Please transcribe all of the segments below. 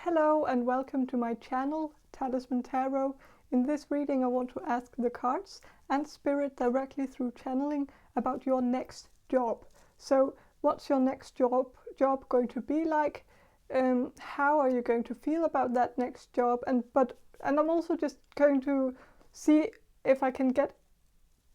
Hello and welcome to my channel, Talisman Tarot. In this reading I want to ask the cards and spirit directly through channeling about your next job. So what's your next job going to be like? How are you going to feel about that next job? And I'm also just going to see if I can get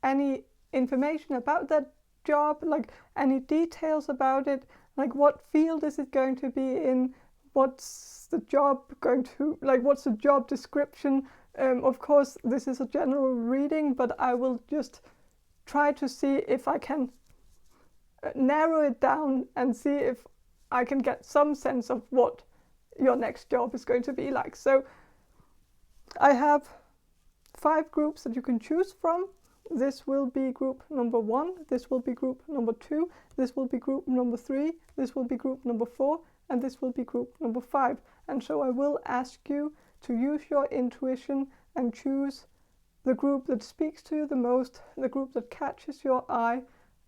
any information about that job, like any details about it, like what field is it going to be in, what's the job going to, like what's the job description. Of course this is a general reading, but I will just try to see if I can narrow it down and see if I can get some sense of what your next job is going to be like. So I have 5 groups that you can choose from. This will be group number 1, this will be group number 2, this will be group number 3, this will be group number 4, and this will be group number 5. And so I will ask you to use your intuition and choose the group that speaks to you the most, the group that catches your eye,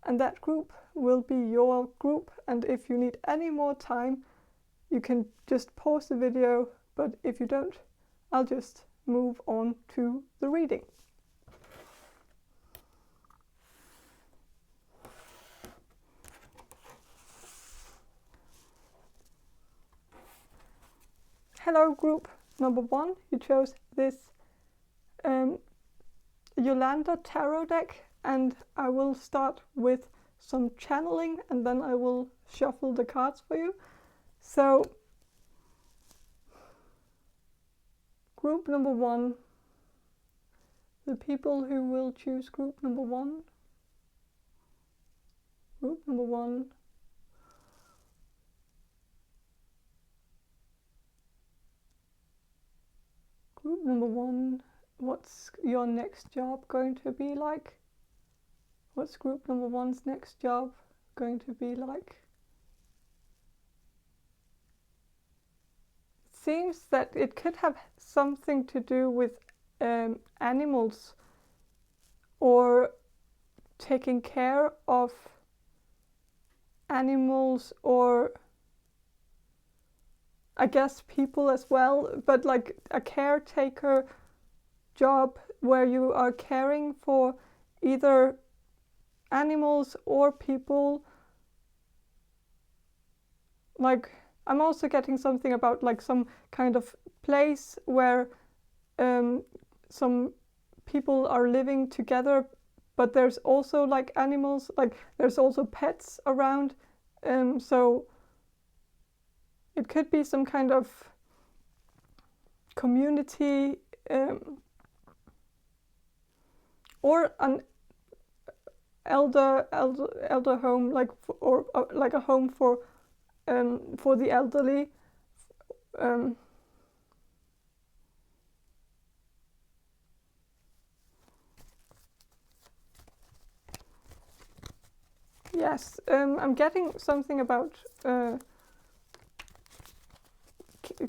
and that group will be your group. And if you need any more time, you can just pause the video, but if you don't, I'll just move on to the reading. Hello group number 1, you chose this Yolanda tarot deck, and I will start with some channeling and then I will shuffle the cards for you. So group number 1, the people who will choose group number 1, group number 1, group number 1, what's your next job going to be like? What's group number 1's next job going to be like? It seems that it could have something to do with animals or taking care of animals, or I guess people as well, but like a caretaker job where you are caring for either animals or people. Like I'm also getting something about like some kind of place where some people are living together, but there's also like animals, like there's also pets around, so it could be some kind of community or an elder home, like or like a home for the elderly. Yes, I'm getting something about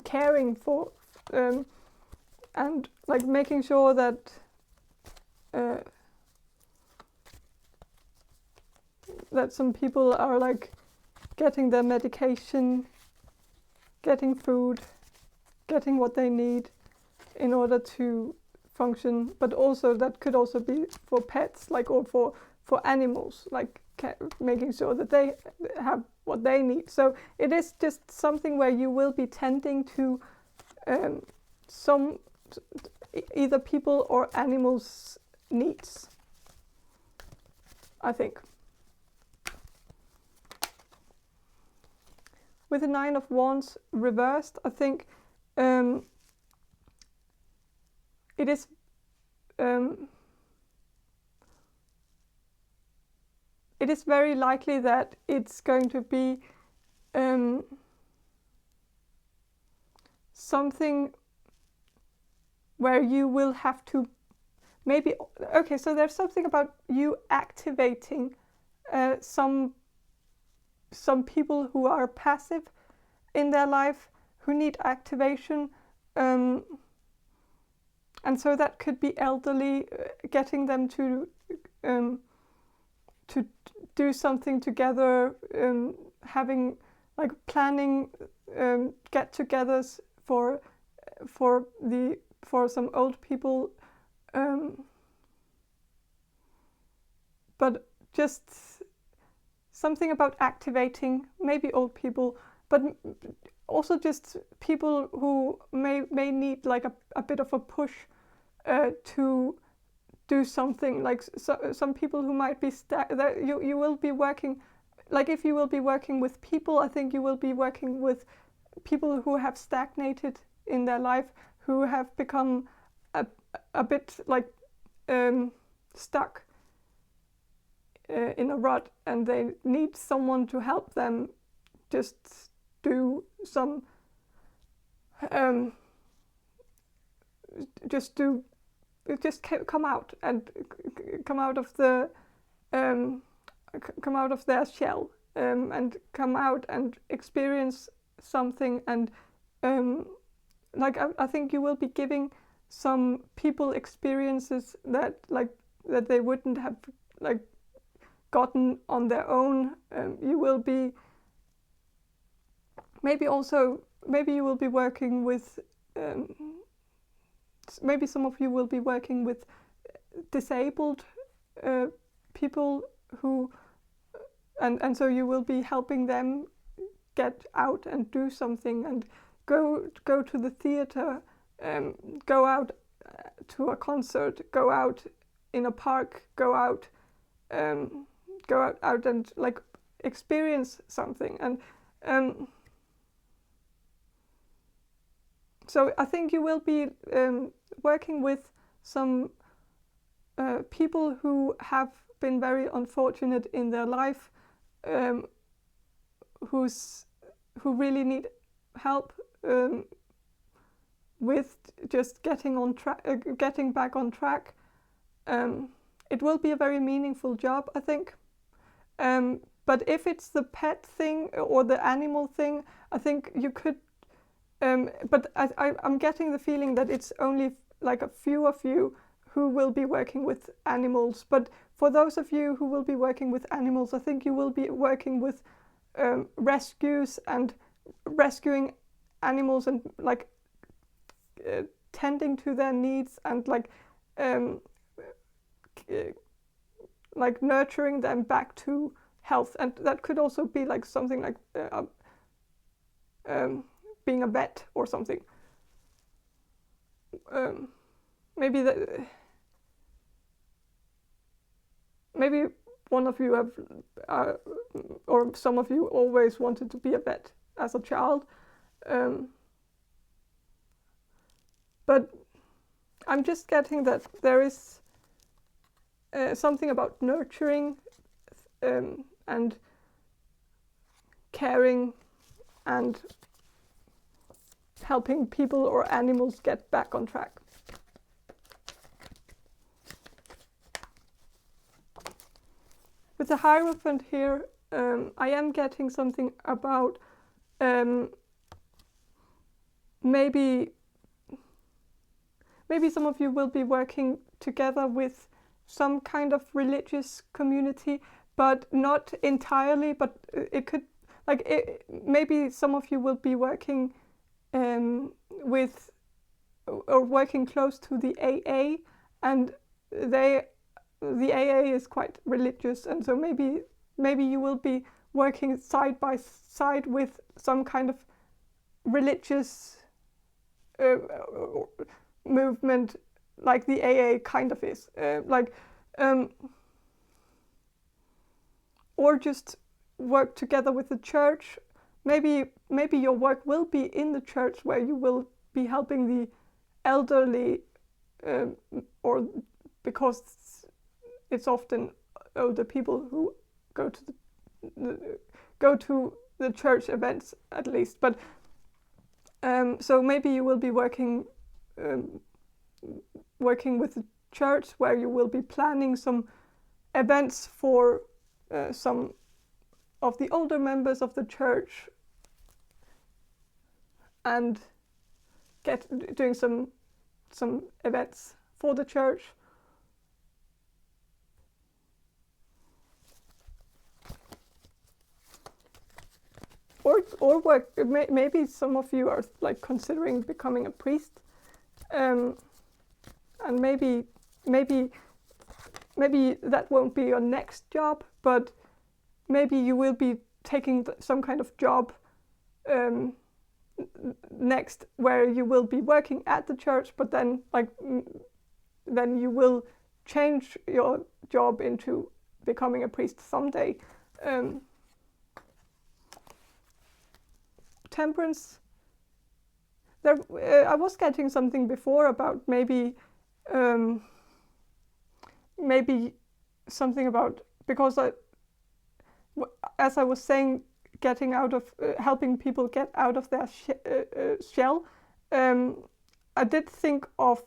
caring for and like making sure that that some people are like getting their medication, getting food, getting what they need in order to function, but also that could also be for pets, like, or for animals, like making sure that they have what they need. So it is just something where you will be tending to some either people or animals' needs, I think. With the 9 of Wands reversed, I think it is very likely that it's going to be something where you will have to maybe, okay, so there's something about you activating some people who are passive in their life, who need activation, and so that could be elderly, getting them to do something together, having like planning get-togethers for some old people, but just something about activating maybe old people, but also just people who may need like a bit of a push to do something. Like some people who might be that you will be working, like if you will be working with people, I think you will be working with people who have stagnated in their life, who have become a bit like stuck in a rut, and they need someone to help them just do some just come out and come out of the come out of their shell, and come out and experience something. And like I think you will be giving some people experiences that they wouldn't have like gotten on their own. You will be maybe you will be working with maybe some of you will be working with disabled people who and so you will be helping them get out and do something, and go to the theater, go out to a concert, go out in a park, go out and like experience something. And so I think you will be working with some people who have been very unfortunate in their life, who really need help with just getting back on track. It will be a very meaningful job, I think. But if it's the pet thing or the animal thing, I think you could. But I'm getting the feeling that it's only like a few of you who will be working with animals. But for those of you who will be working with animals, I think you will be working with rescues and rescuing animals, and like tending to their needs, and like nurturing them back to health. And that could also be like something like being a vet or something. Maybe one of you have, or some of you always wanted to be a vet as a child. But I'm just getting that there is something about nurturing and caring and helping people or animals get back on track. With the Hierophant here, I am getting something about maybe some of you will be working together with some kind of religious community, but not entirely. But it could, maybe some of you will be working with or working close to the AA, and the AA is quite religious, and so maybe you will be working side by side with some kind of religious movement, like the AA kind of is, or just work together with the church. Maybe your work will be in the church, where you will be helping the elderly, or because it's often older people who go to the church events, at least. But so maybe you will be working with the church, where you will be planning some events for some of the older members of the church, and doing some events for the church. or work. Maybe some of you are like considering becoming a priest, and maybe that won't be your next job, but maybe you will be taking some kind of job next where you will be working at the church, but then then you will change your job into becoming a priest someday. Temperance. There, I was getting something before about maybe something about, because as I was saying, getting out of helping people get out of their shell. I did think of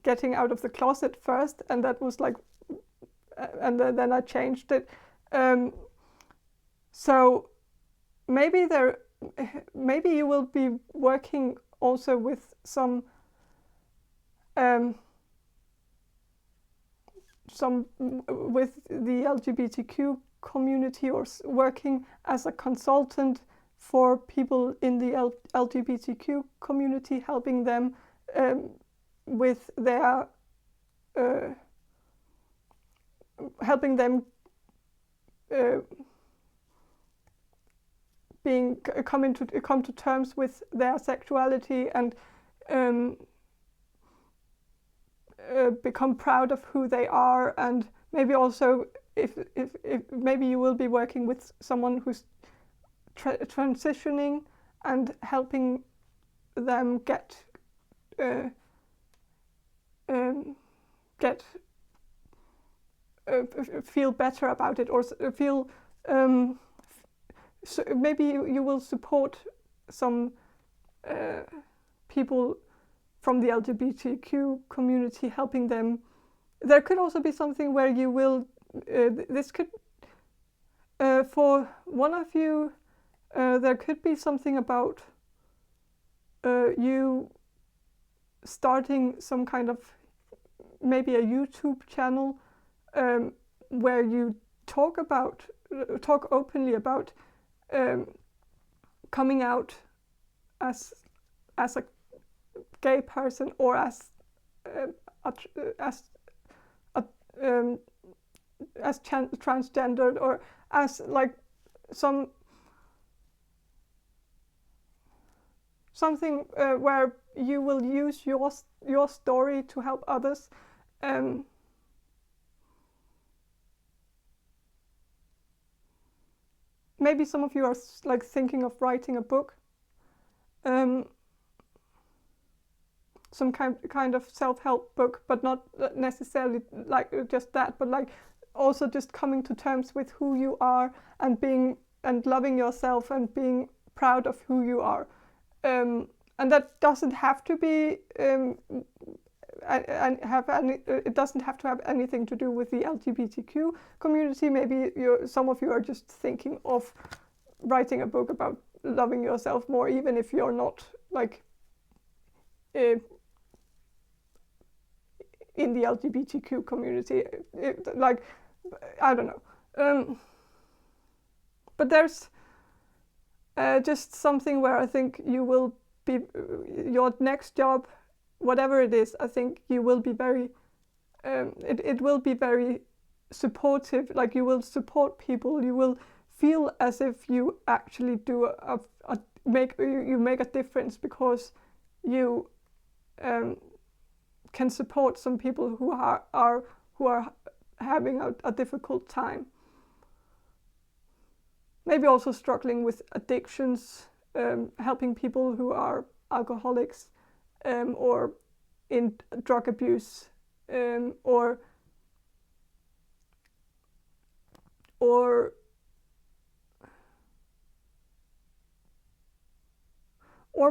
getting out of the closet first, and that was like, and then I changed it. So maybe you will be working also with some with the LGBTQ community, or working as a consultant for people in the LGBTQ community, helping them with their helping them come to terms with their sexuality and become proud of who they are. And maybe also if maybe you will be working with someone who's transitioning and helping them feel better about it, or feel so maybe you will support some people from the LGBTQ community, helping them. There could also be something where you will this could for one of you there could be something about you starting some kind of maybe a YouTube channel where you talk openly about coming out as a gay person, or as transgendered, or as like something where you will use your story to help others. Maybe some of you are like thinking of writing a book, some kind of self-help book, but not necessarily like just that, but like also just coming to terms with who you are, and loving yourself and being proud of who you are. And that doesn't have to be it doesn't have to have anything to do with the LGBTQ community. Maybe some of you are just thinking of writing a book about loving yourself more, even if you're not like in the LGBTQ community. Like, I don't know. But there's just something where I think you will be, your next job, whatever it is, I think you will be very, it will be very supportive. Like, you will support people. You will feel as if you actually do make a difference, because you can support some people who are having a difficult time. Maybe also struggling with addictions, helping people who are alcoholics, or in drug abuse, or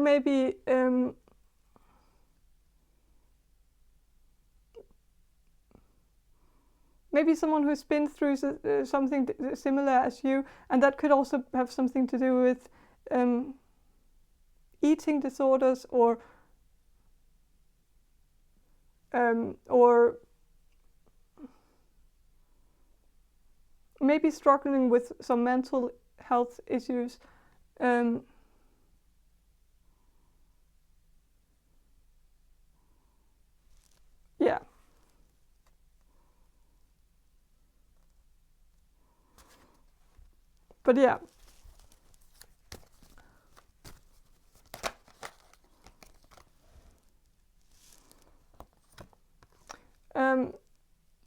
maybe maybe someone who's been through something similar as you, and that could also have something to do with eating disorders, or maybe struggling with some mental health issues. but yeah.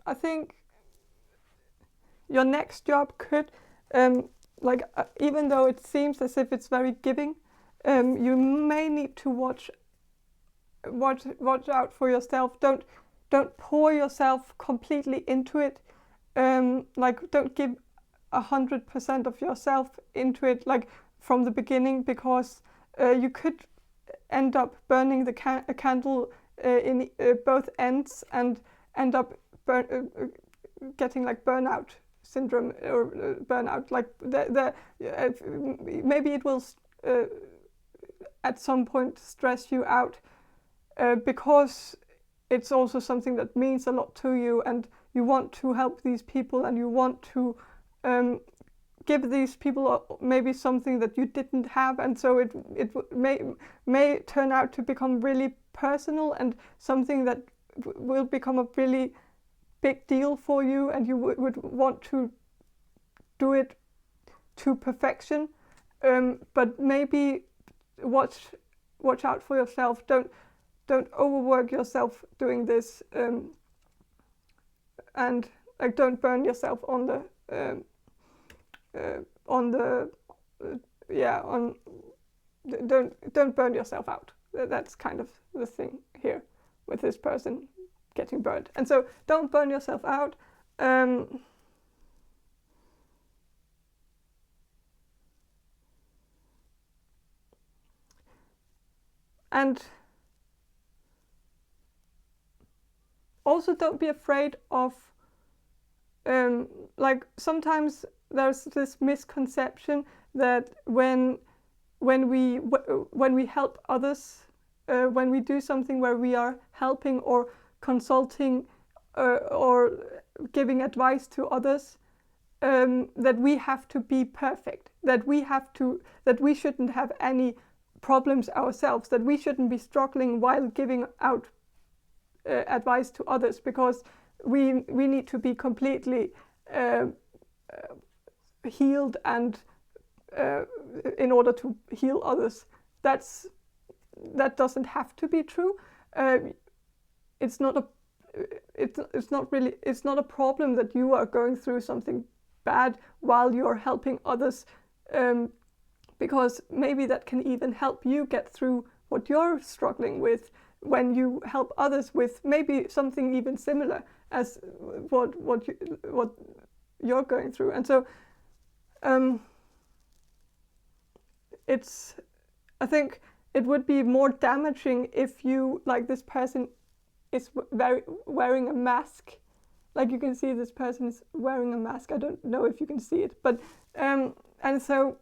I think your next job could, even though it seems as if it's very giving, you may need to watch out for yourself. Don't pour yourself completely into it. Don't give 100% of yourself into it, like from the beginning, because you could end up burning the candle in both ends and end up getting like burnout syndrome or burnout. Like maybe it will at some point stress you out because it's also something that means a lot to you, and you want to help these people, and you want to give these people maybe something that you didn't have, and so it may turn out to become really personal and something that will become a really big deal for you, and you would want to do it to perfection. But maybe watch out for yourself. Don't overwork yourself doing this, and like don't burn yourself on the don't burn yourself out. That's kind of the thing here with this person getting burned. And so don't burn yourself out. And also don't be afraid of like sometimes there's this misconception that when we help others, when we do something where we are helping or consulting or giving advice to others, that we have to be perfect, that we shouldn't have any problems ourselves, that we shouldn't be struggling while giving out advice to others, because we need to be completely healed and in order to heal others. That doesn't have to be true. It's not a problem that you are going through something bad while you're helping others, because maybe that can even help you get through what you're struggling with when you help others with maybe something even similar as what you're going through. And so I think it would be more damaging if you, like, this person is wearing a mask. Like, you can see this person is wearing a mask. I don't know if you can see it, but and so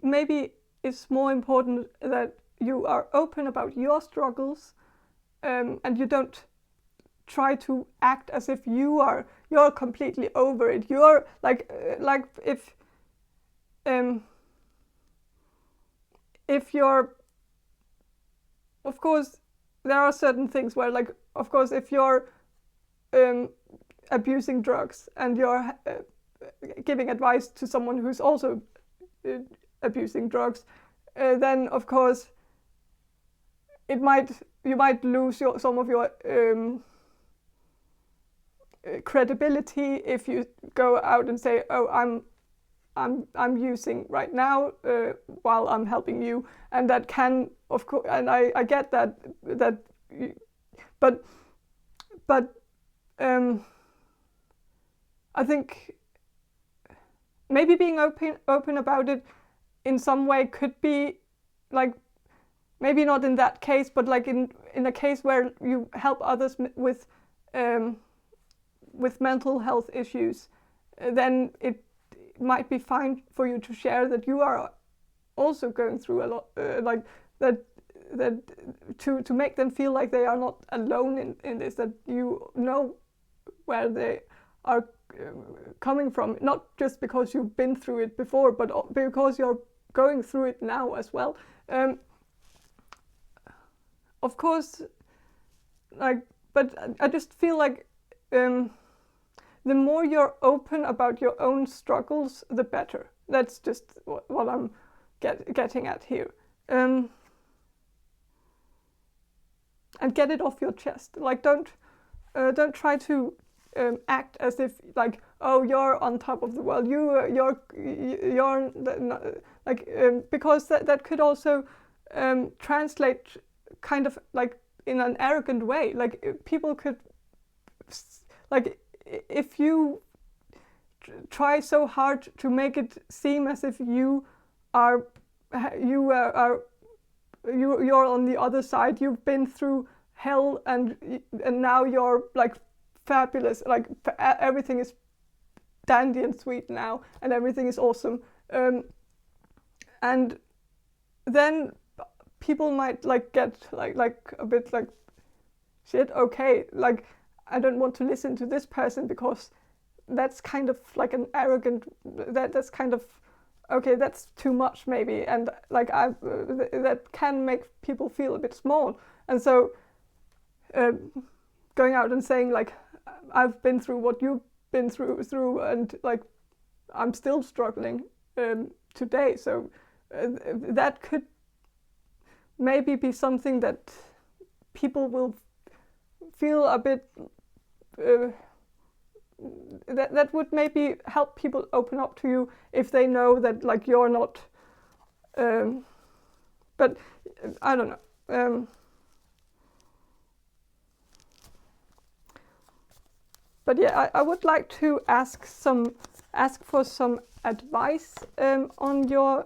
maybe it's more important that you are open about your struggles, and you don't try to act as if you're completely over it. You're like if you're, of course, there are certain things where, like, of course, if you're abusing drugs and you're giving advice to someone who's also abusing drugs, then of course you might lose some of your credibility if you go out and say, oh, I'm using right now while I'm helping you, and that can, of course, and I get that, but I think maybe being open about it in some way could be, like, maybe not in that case, but like in a case where you help others with mental health issues, then it might be fine for you to share that you are also going through a lot, like that to make them feel like they are not alone in this, that you know where they are coming from, not just because you've been through it before, but because you're going through it now as well. Of course, like, but I just feel like the more you're open about your own struggles, the better. That's just what I'm getting at here. And get it off your chest. Like, don't try to act as if like, oh, you're on top of the world. You're like, because that could also translate kind of like in an arrogant way. Like, people could, like, if you try so hard to make it seem as if you're on the other side, you've been through hell, and now you're like fabulous, like everything is dandy and sweet now, and everything is awesome, and then people might like get like a bit like, shit, okay, like I don't want to listen to this person, because that's kind of like an arrogant, that's kind of, okay, that's too much maybe, and like that can make people feel a bit small. And so going out and saying like, I've been through what you've been through, and like I'm still struggling today, so that could maybe be something that people will feel a bit that would maybe help people open up to you, if they know that like you're not but I don't know, but yeah, I would like to ask for some advice on your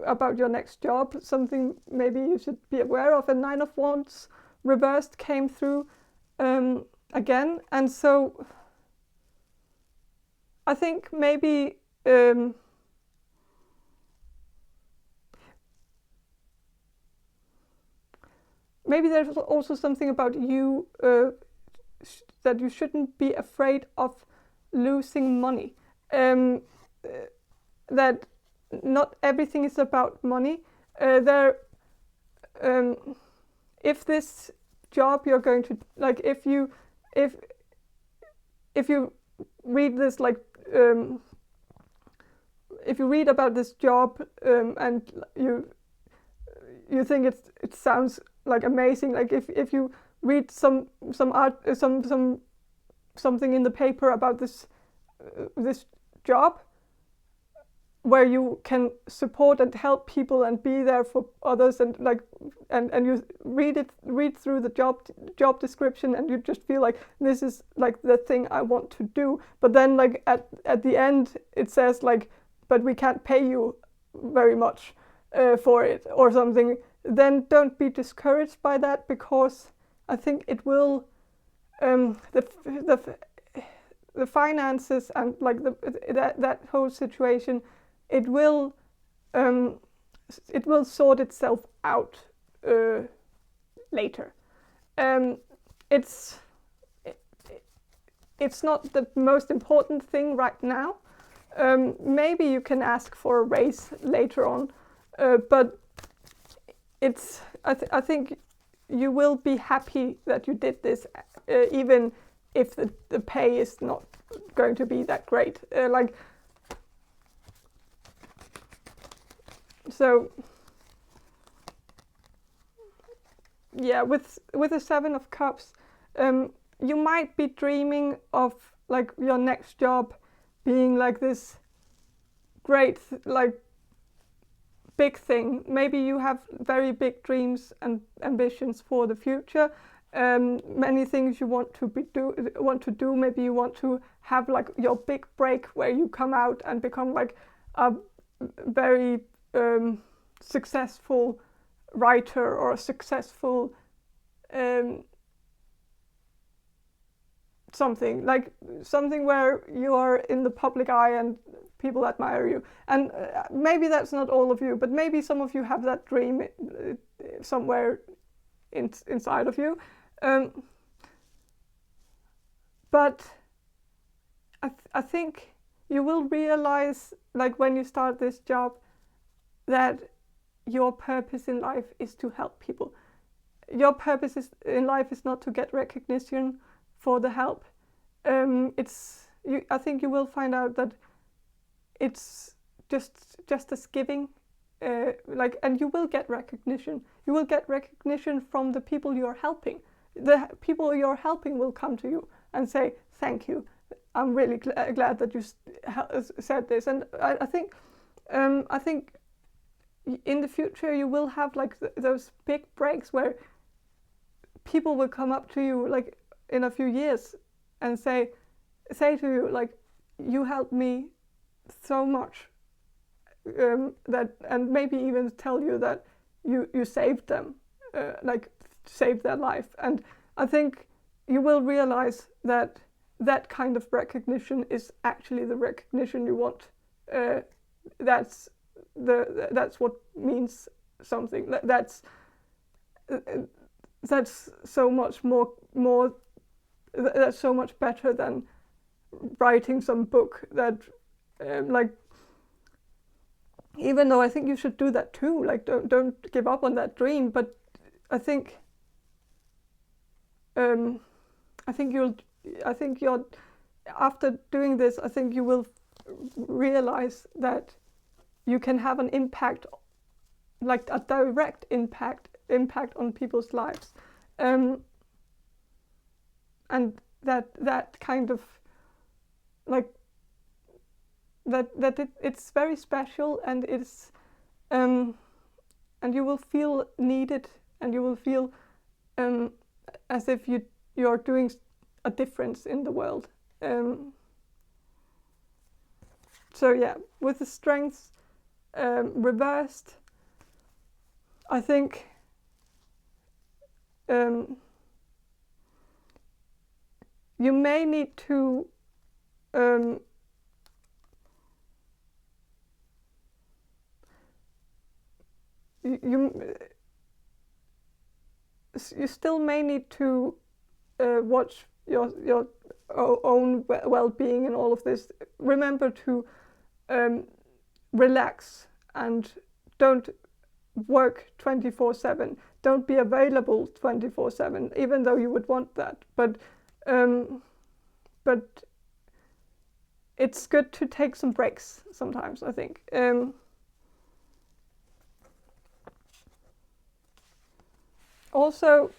about your next job, something maybe you should be aware of. A 9 of Wands reversed came through again, and so I think maybe maybe there's also something about you that you shouldn't be afraid of losing money, that not everything is about money. If this job you're going to, like, if you read this, like if you read about this job and you think it sounds like amazing, like if you read some something in the paper about this job, where you can support and help people and be there for others, and like and you read through the job description, and you just feel like this is like the thing I want to do, but then like at the end it says like, but we can't pay you very much for it or something, then don't be discouraged by that, because I think it will the finances and like that whole situation, it will sort itself out later. It's not the most important thing right now. Maybe you can ask for a raise later on, but it's I think you will be happy that you did this, even if the pay is not going to be that great. So yeah, with the 7 of Cups, you might be dreaming of like your next job being like this great, like big thing. Maybe you have very big dreams and ambitions for the future. Many things you want to do. Maybe you want to have like your big break, where you come out and become like a very successful writer, or a successful something where you are in the public eye and people admire you. And maybe that's not all of you, but maybe some of you have that dream somewhere inside of you. But I think you will realize, like when you start this job, that your purpose in life is to help people. Your purpose in life is not to get recognition for the help. I think you will find out that it's just as giving, and you will get recognition. You will get recognition from the people you're helping. The people you're helping will come to you and say, "Thank you. I'm really glad that you said this." And I think in the future you will have like those big breaks where people will come up to you like in a few years and say to you like, "You helped me so much," and maybe even tell you that you saved them, like saved their life. And I think you will realize that that kind of recognition is actually the recognition you want. That's what means something. That's so much more. That's so much better than writing some book that, like. Even though I think you should do that too. Like, don't give up on that dream. But I think you're after doing this, I think you will realize that you can have an impact, like a direct impact on people's lives, and that kind of like it's very special, and it's and you will feel needed, and you will feel as if you're doing a difference in the world. So yeah, with the strengths reversed, I think you may need to you still may need to watch your own well-being and all of this. Remember to relax and don't work 24/7. Don't be available 24/7, even though you would want that. But it's good to take some breaks sometimes, I think. Also,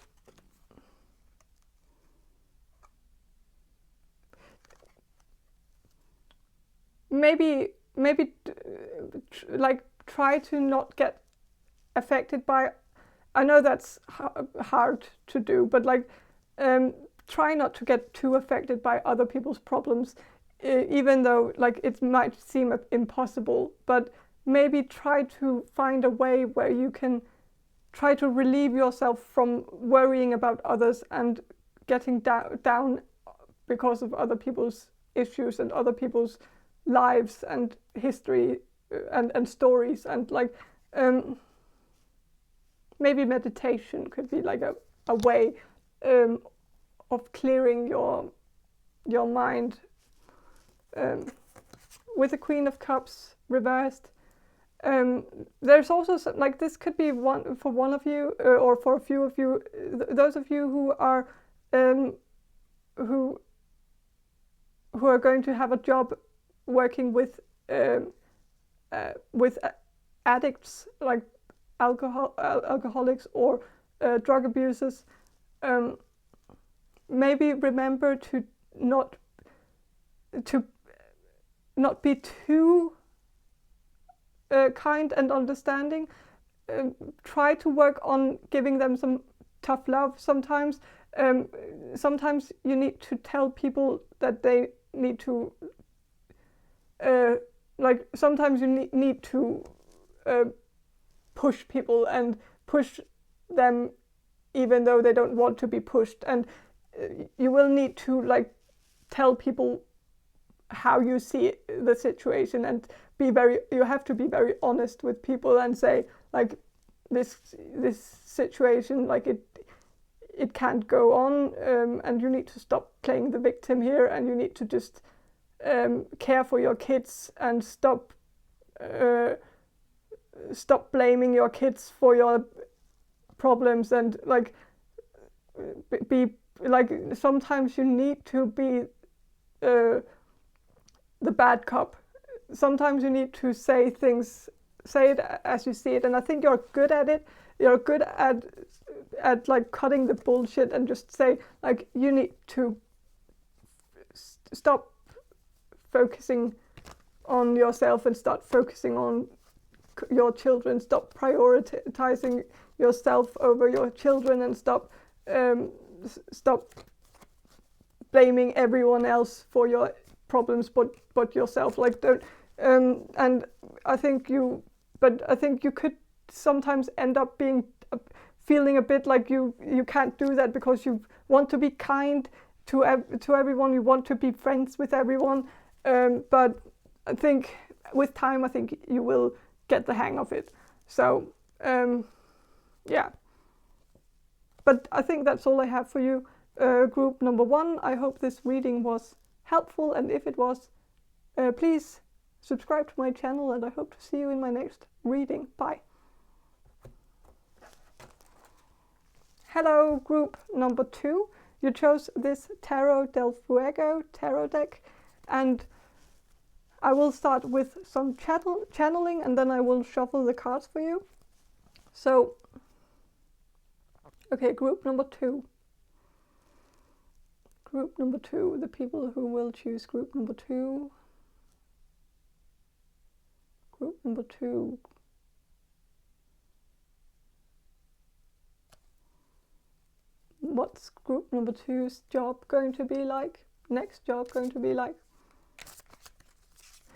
maybe like try to not get affected by. I know that's hard to do, but like try not to get too affected by other people's problems, even though like it might seem impossible. But maybe try to find a way where you can try to relieve yourself from worrying about others and getting down because of other people's issues and other people's lives and history and stories. And like maybe meditation could be like a way of clearing your mind. With the Queen of Cups reversed, there's also some, like this could be one of you or for a few of you, those of you who are who are going to have a job working with addicts, like alcoholics or drug abusers. Maybe remember to not be too kind and understanding. Try to work on giving them some tough love sometimes. Sometimes you need to tell people that they need to like sometimes you need to push people and push them even though they don't want to be pushed, and you will need to like tell people how you see the situation and you have to be very honest with people and say like this situation, like it can't go on, and you need to stop playing the victim here, and you need to just care for your kids and stop stop blaming your kids for your problems, and like be like, sometimes you need to be the bad cop. Sometimes you need to say it as you see it, and I think you're good at it. You're good at like cutting the bullshit and just say, like, you need to stop focusing on yourself and start focusing on your children. Stop prioritizing yourself over your children, and stop blaming everyone else for your problems but yourself. Like, don't and I think you could sometimes end up being feeling a bit like you can't do that because you want to be kind to everyone, you want to be friends with everyone, but I think with time, I think you will get the hang of it. So yeah, but I think that's all I have for you, group number 1. I hope this reading was helpful, and if it was, please subscribe to my channel, and I hope to see you in my next reading. Bye. Hello, group number 2. You chose this Tarot del Fuego tarot deck, and I will start with some channeling, and then I will shuffle the cards for you. So, okay, group number 2. Group number 2, the people who will choose group number 2. Group number 2. What's group number 2's job going to be like? Next job going to be like?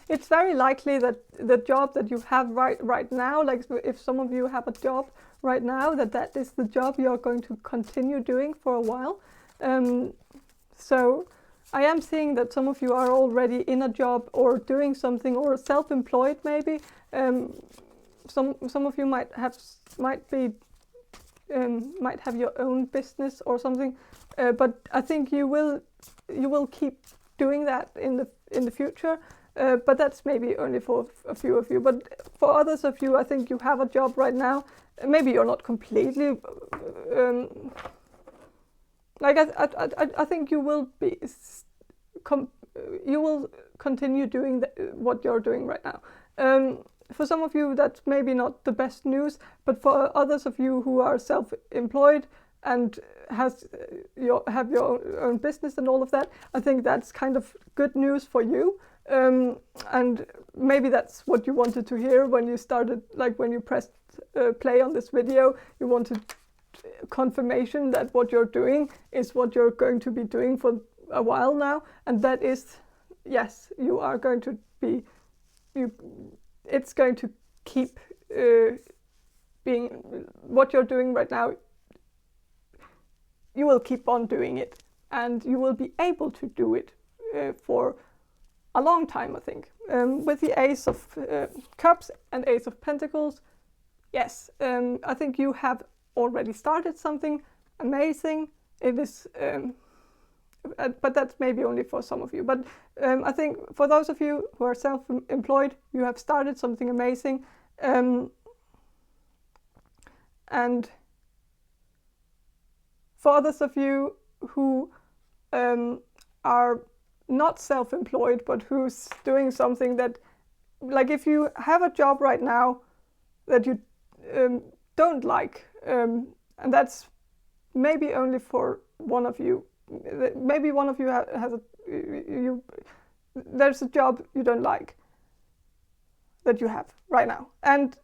It's very likely that the job that you have right now, like if some of you have a job right now, that is the job you're going to continue doing for a while. So I am seeing that some of you are already in a job or doing something, or self-employed maybe. Some of you might have your own business or something, but I think you will keep doing that in the future. But that's maybe only for a few of you. But for others of you, I think you have a job right now. Maybe you're not completely like I think you will be you will continue doing what you're doing right now. For some of you, that's maybe not the best news, but for others of you who are self-employed and have your own business and all of that, I think that's kind of good news for you. And maybe that's what you wanted to hear when you started, like when you pressed play on this video. You wanted confirmation that what you're doing is what you're going to be doing for a while now, and that is, yes, you are going to be, it's going to keep being what you're doing right now. You will keep on doing it, and you will be able to do it for a long time, I think. With the Ace of Cups and Ace of Pentacles, yes, I think you have already started something amazing. It is, but that's maybe only for some of you. But I think for those of you who are self-employed, you have started something amazing. And for others of you who are not self-employed, but who's doing something that, like if you have a job right now that you don't like, and that's maybe only for one of you. Maybe one of you has there's a job you don't like that you have right now, and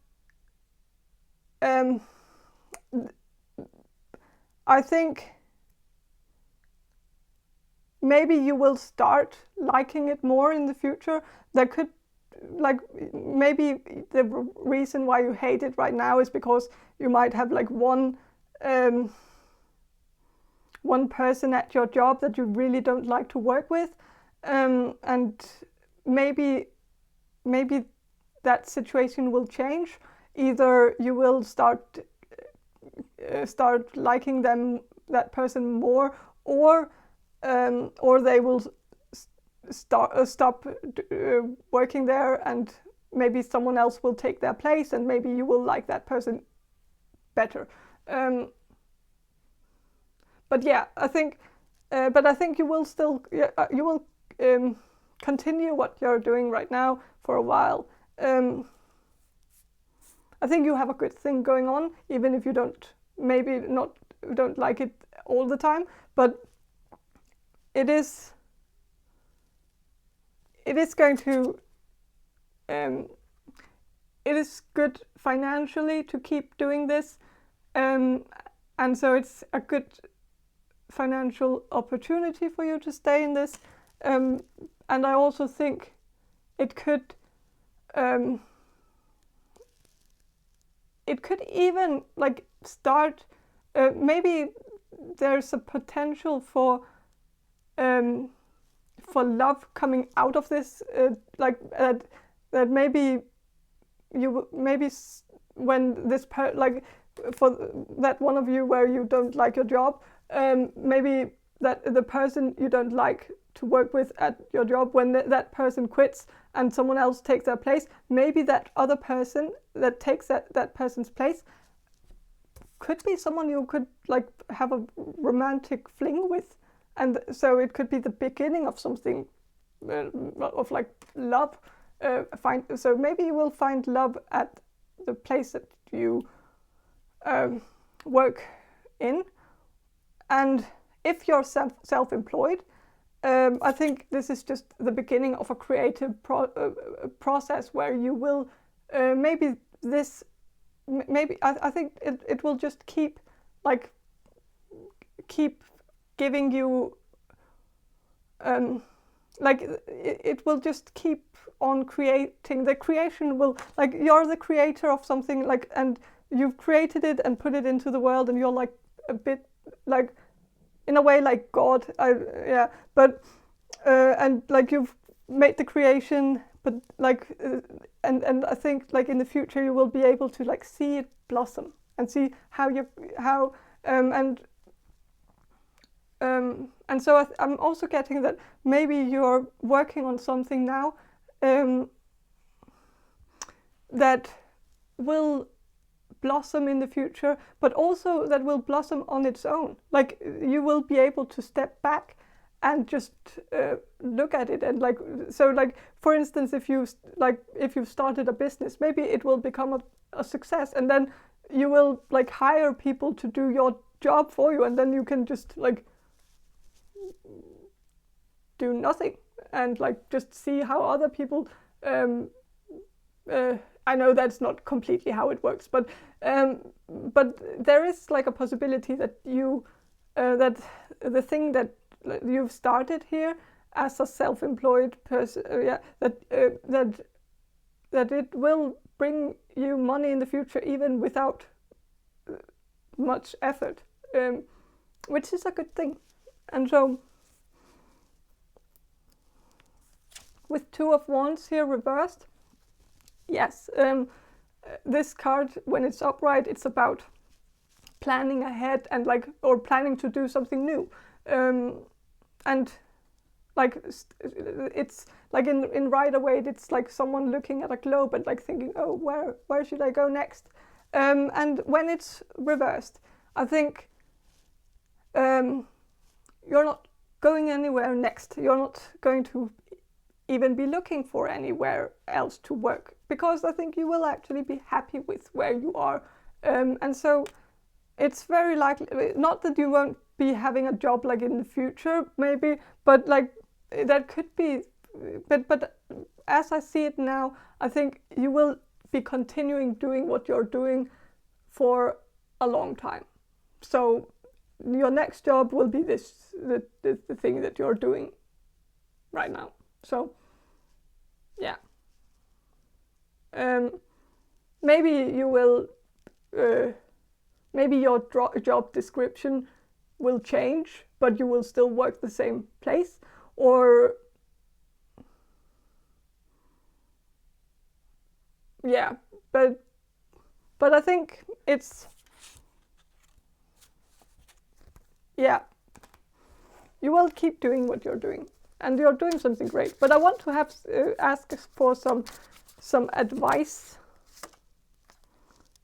I think maybe you will start liking it more in the future. That could, like, maybe the reason why you hate it right now is because you might have like one person at your job that you really don't like to work with, and maybe that situation will change. Either you will start liking that person more, or they will stop working there, and maybe someone else will take their place, and maybe you will like that person better. But yeah, I think you will still continue what you're doing right now for a while. I think you have a good thing going on, even if you don't like it all the time. But it is going to it is good financially to keep doing this, and so it's a good financial opportunity for you to stay in this, and I also think it could even like start, maybe there's a potential for love coming out of this, that maybe when this for that one of you where you don't like your job, maybe that the person you don't like to work with at your job, when that person quits and someone else takes their place, maybe that other person that takes that person's place could be someone you could like have a romantic fling with, and so it could be the beginning of something of like love. So maybe you will find love at the place that you work in, and if you're self-employed, I think this is just the beginning of a creative process where you will I think it will just keep giving you it will just keep on creating. The creation will, like, you're the creator of something, like, and you've created it and put it into the world, and you're like a bit like, in a way, like God. But and like you've made the creation, but like and I think like in the future you will be able to like see it blossom and see and so I'm also getting that maybe you're working on something now that will blossom in the future, but also that will blossom on its own. Like you will be able to step back and just look at it, and like, so like for instance, if you've started a business, maybe it will become a success, and then you will like hire people to do your job for you, and then you can just like do nothing and like just see how other people I know that's not completely how it works, but there is like a possibility that you that the thing that you've started here as a self-employed person, that it will bring you money in the future even without much effort, which is a good thing. And so with Two of Wands here reversed, yes, this card, when it's upright, it's about planning ahead and like, or planning to do something new, and like it's like in Rider Waite, it's like someone looking at a globe and like thinking, oh, where should I go next? And when it's reversed, I think you're not going anywhere next. You're not going to even be looking for anywhere else to work, because I think you will actually be happy with where you are. And so it's very likely, not that you won't be having a job like in the future maybe, but like that could be, but as I see it now, I think you will be continuing doing what you're doing for a long time. So your next job will be the thing that you're doing right now. So yeah, maybe you will, maybe your job description will change, but you will still work the same place, or yeah, but I think it's, yeah, you will keep doing what you're doing, and you're doing something great. But I want to have ask for some some advice,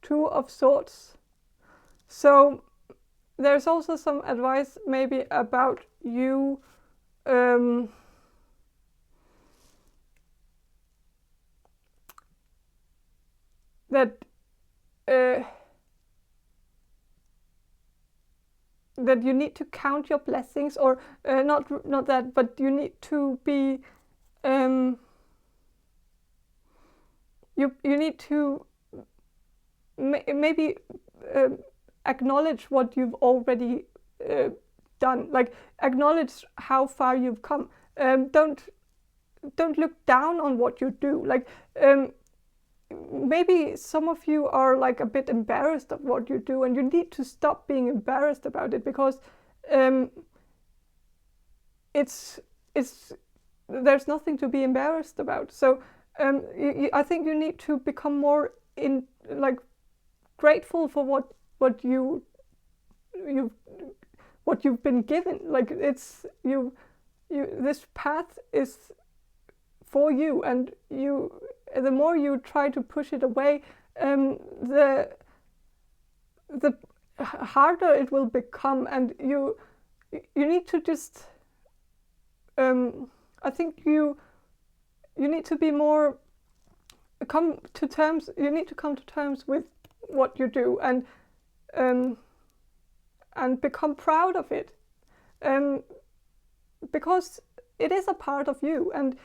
Two of Swords. So there's also some advice maybe about you that that you need to count your blessings, or not that, but you need to be you need to maybe acknowledge what you've already done, like acknowledge how far you've come. Don't look down on what you do. Like maybe some of you are like a bit embarrassed of what you do, and you need to stop being embarrassed about it, because there's nothing to be embarrassed about. So I think you need to become more grateful for what you've been given. Like it's this path is for you, and the more you try to push it away, the harder it will become, and you need to just I think you need to be more come to terms with what you do, and become proud of it, because it is a part of you, and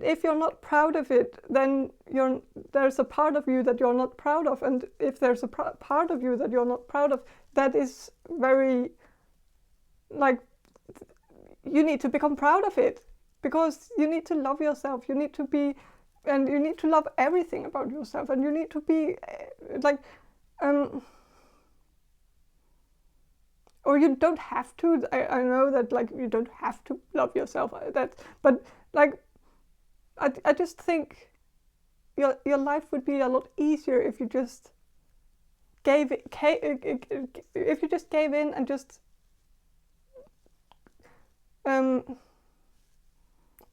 if you're not proud of it, then there's a part of you that you're not proud of, and if there's a part of you that you're not proud of, that is very, like, you need to become proud of it, because you need to love yourself. You need to be, and you need to love everything about yourself, and you need to be or you don't have to. I know that, like, you don't have to love yourself. But like, I just think your life would be a lot easier if you just gave in and just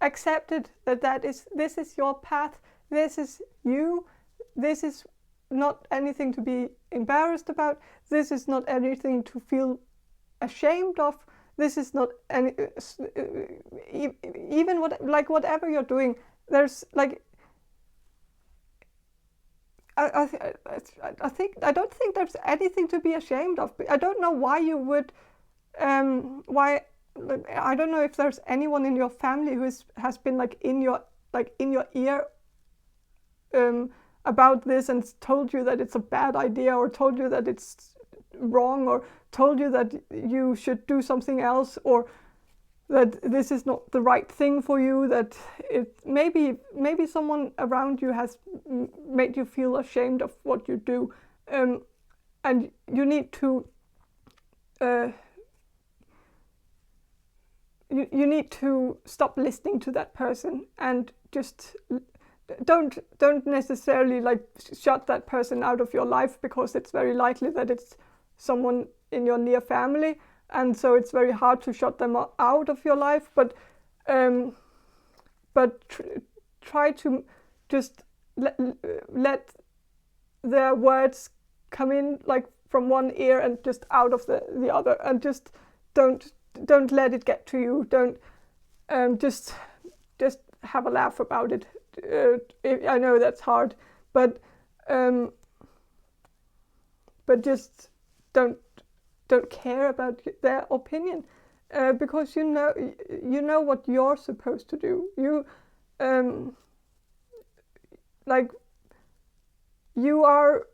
accepted that this is your path, this is you, this is not anything to be embarrassed about, this is not anything to feel ashamed of, this is not any even whatever you're doing, there's like I don't think there's anything to be ashamed of. I don't know why you would I don't know if there's anyone in your family who has been in your ear about this and told you that it's a bad idea, or told you that it's wrong, or told you that you should do something else, or that this is not the right thing for you, that maybe someone around you has made you feel ashamed of what you do, and you need to you need to stop listening to that person, and just don't necessarily shut that person out of your life, because it's very likely that it's someone in your near family, and so it's very hard to shut them out of your life, but try to just let their words come in from one ear and just out of the other, and just don't let it get to you. Don't just have a laugh about it. I know that's hard, but just don't care about their opinion, because you know what you're supposed to do. You you are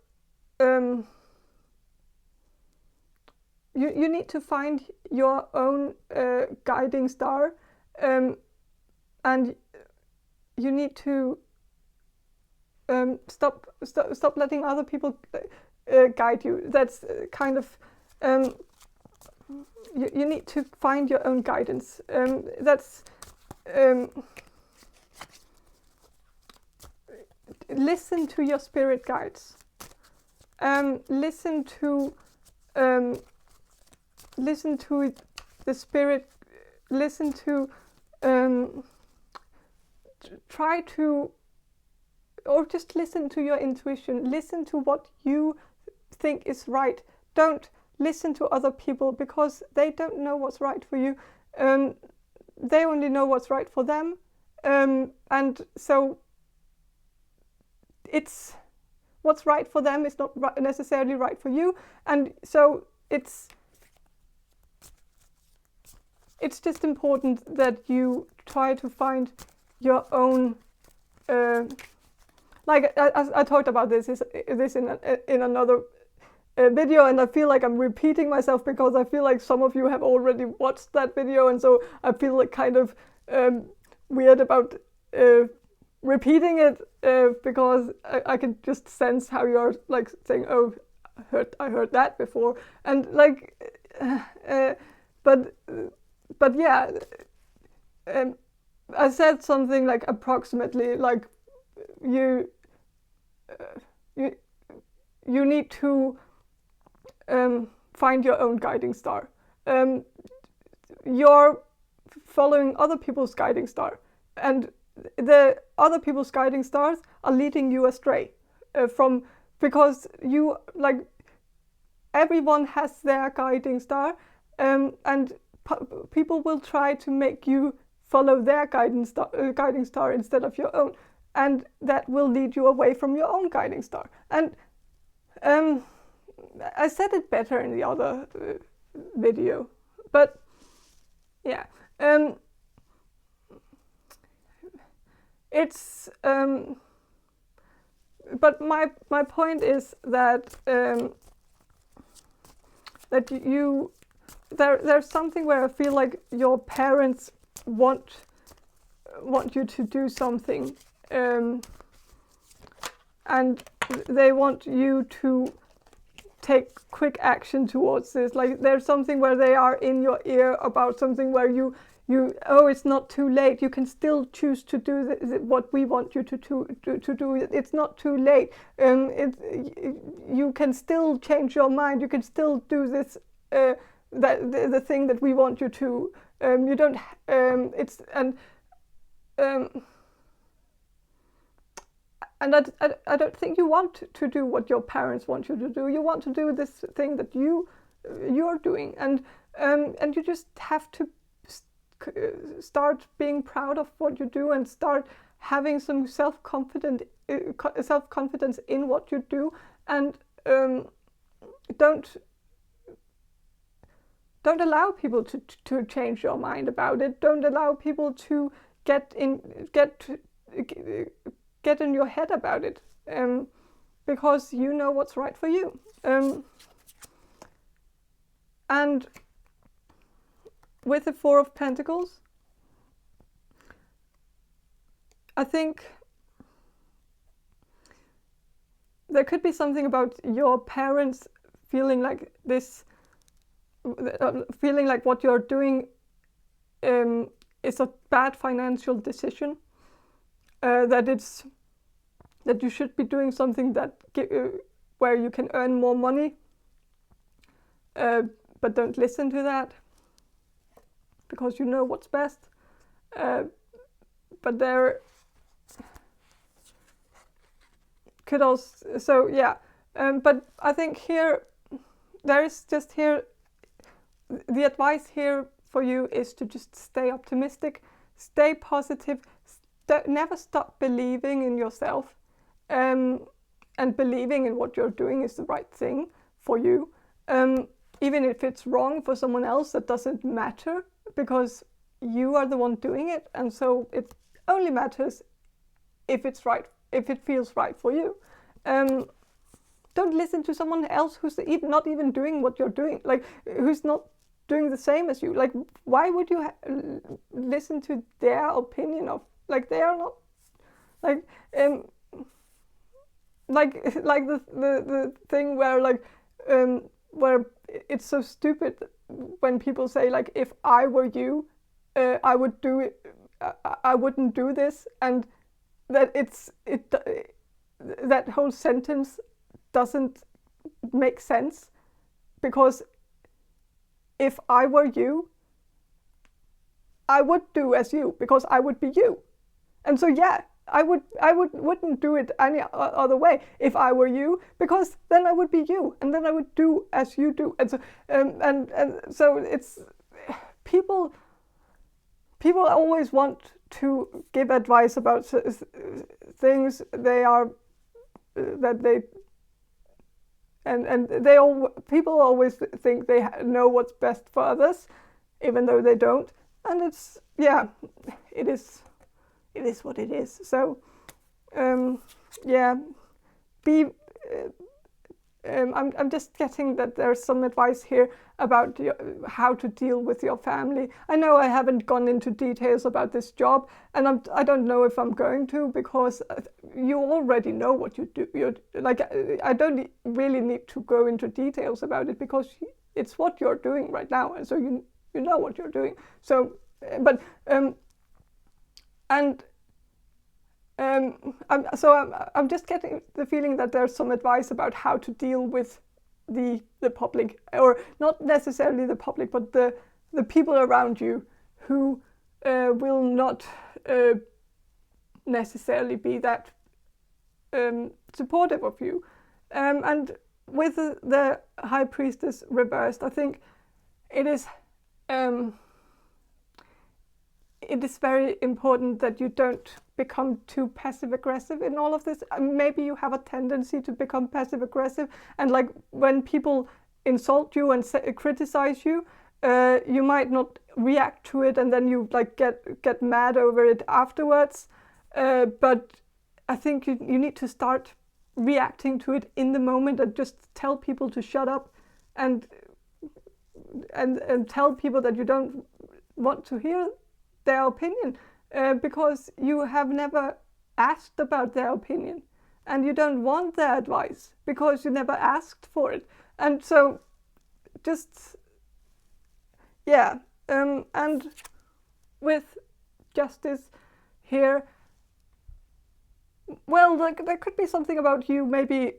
you need to find your own guiding star, and you need to stop letting other people guide you. That's kind of you need to find your own guidance. That's listen to your spirit guides. Listen to the spirit. Listen to try to or just listen to your intuition. Listen to what you think is right. Don't listen to other people because they don't know what's right for you. They only know what's right for them, and so it's what's right for them is not necessarily right for you, and so it's just important that you try to find your own. Like I talked about this in another video, and I feel like I'm repeating myself because I feel like some of you have already watched that video, and so I feel like kind of weird about repeating it because I can just sense how you're like saying, "Oh, I heard that before," and like, but yeah, I said something like approximately like you need to find your own guiding star. You're following other people's guiding star, and the other people's guiding stars are leading you astray because you like everyone has their guiding star, and people will try to make you follow their guiding star instead of your own, and that will lead you away from your own guiding star. And I said it better in the other video, but yeah, it's but my point is that that there's something where I feel like your parents want you to do something, and they want you to take quick action towards this. Like there's something where they are in your ear about something where you oh, it's not too late. You can still choose to do what we want you to do. It's not too late. You can still change your mind. You can still do this. The thing that we want you to. You don't. It's and. And I don't think you want to do what your parents want you to do. You want to do this thing that you're doing, and you just have to start being proud of what you do and start having some self-confidence in what you do, and don't allow people to change your mind about it. Don't allow people to get in your head about it, because you know what's right for you. And with the Four of Pentacles, I think there could be something about your parents feeling like this, feeling like what you're doing is a bad financial decision. That you should be doing something where you can earn more money, but don't listen to that because you know what's best. But there could also, so yeah. But I think here there is just here the advice here for you is to just stay optimistic, stay positive. Never stop believing in yourself, and believing in what you're doing is the right thing for you. Even if it's wrong for someone else, that doesn't matter because you are the one doing it, and so it only matters if it's right, if it feels right for you. Don't listen to someone else who's not even doing what you're doing, like who's not doing the same as you. Like, why would you listen to their opinion of? Like they are not like the thing where where it's so stupid when people say like, if I were you, I would do it. I wouldn't do this, and that that whole sentence doesn't make sense, because if I were you, I would do as you, because I would be you. And so yeah, wouldn't do it any other way if I were you, because then I would be you, and then I would do as you do, and so and so it's people always want to give advice about things they are that they and they all people always think they know what's best for others, even though they don't, and it's it is what it is. So be I'm just getting that there's some advice here about how to deal with your family. I know I haven't gone into details about this job, and I don't know if I'm going to, because you already know what you do. I don't really need to go into details about it, because it's what you're doing right now, and so you know what you're doing. So, but I'm just getting the feeling that there's some advice about how to deal with the public, or not necessarily the public, but the people around you who will not necessarily be that supportive of you. And with the High Priestess reversed, I think it is very important that you don't become too passive aggressive in all of this. Maybe you have a tendency to become passive aggressive, and like when people insult you and criticize you, you might not react to it, and then you like get mad over it afterwards. But I think you need to start reacting to it in the moment, and just tell people to shut up, and tell people that you don't want to hear their opinion, because you have never asked about their opinion, and you don't want their advice because you never asked for it. And so just and with justice here, well, there could be something about you, maybe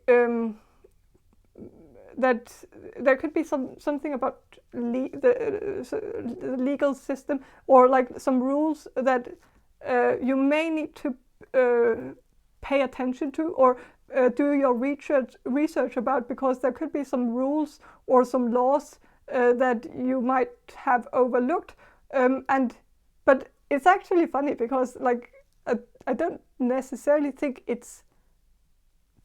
that there could be something about the legal system, or like some rules that you may need to pay attention to, or do your research about, because there could be some rules or some laws that you might have overlooked. But it's actually funny, because like I don't necessarily think it's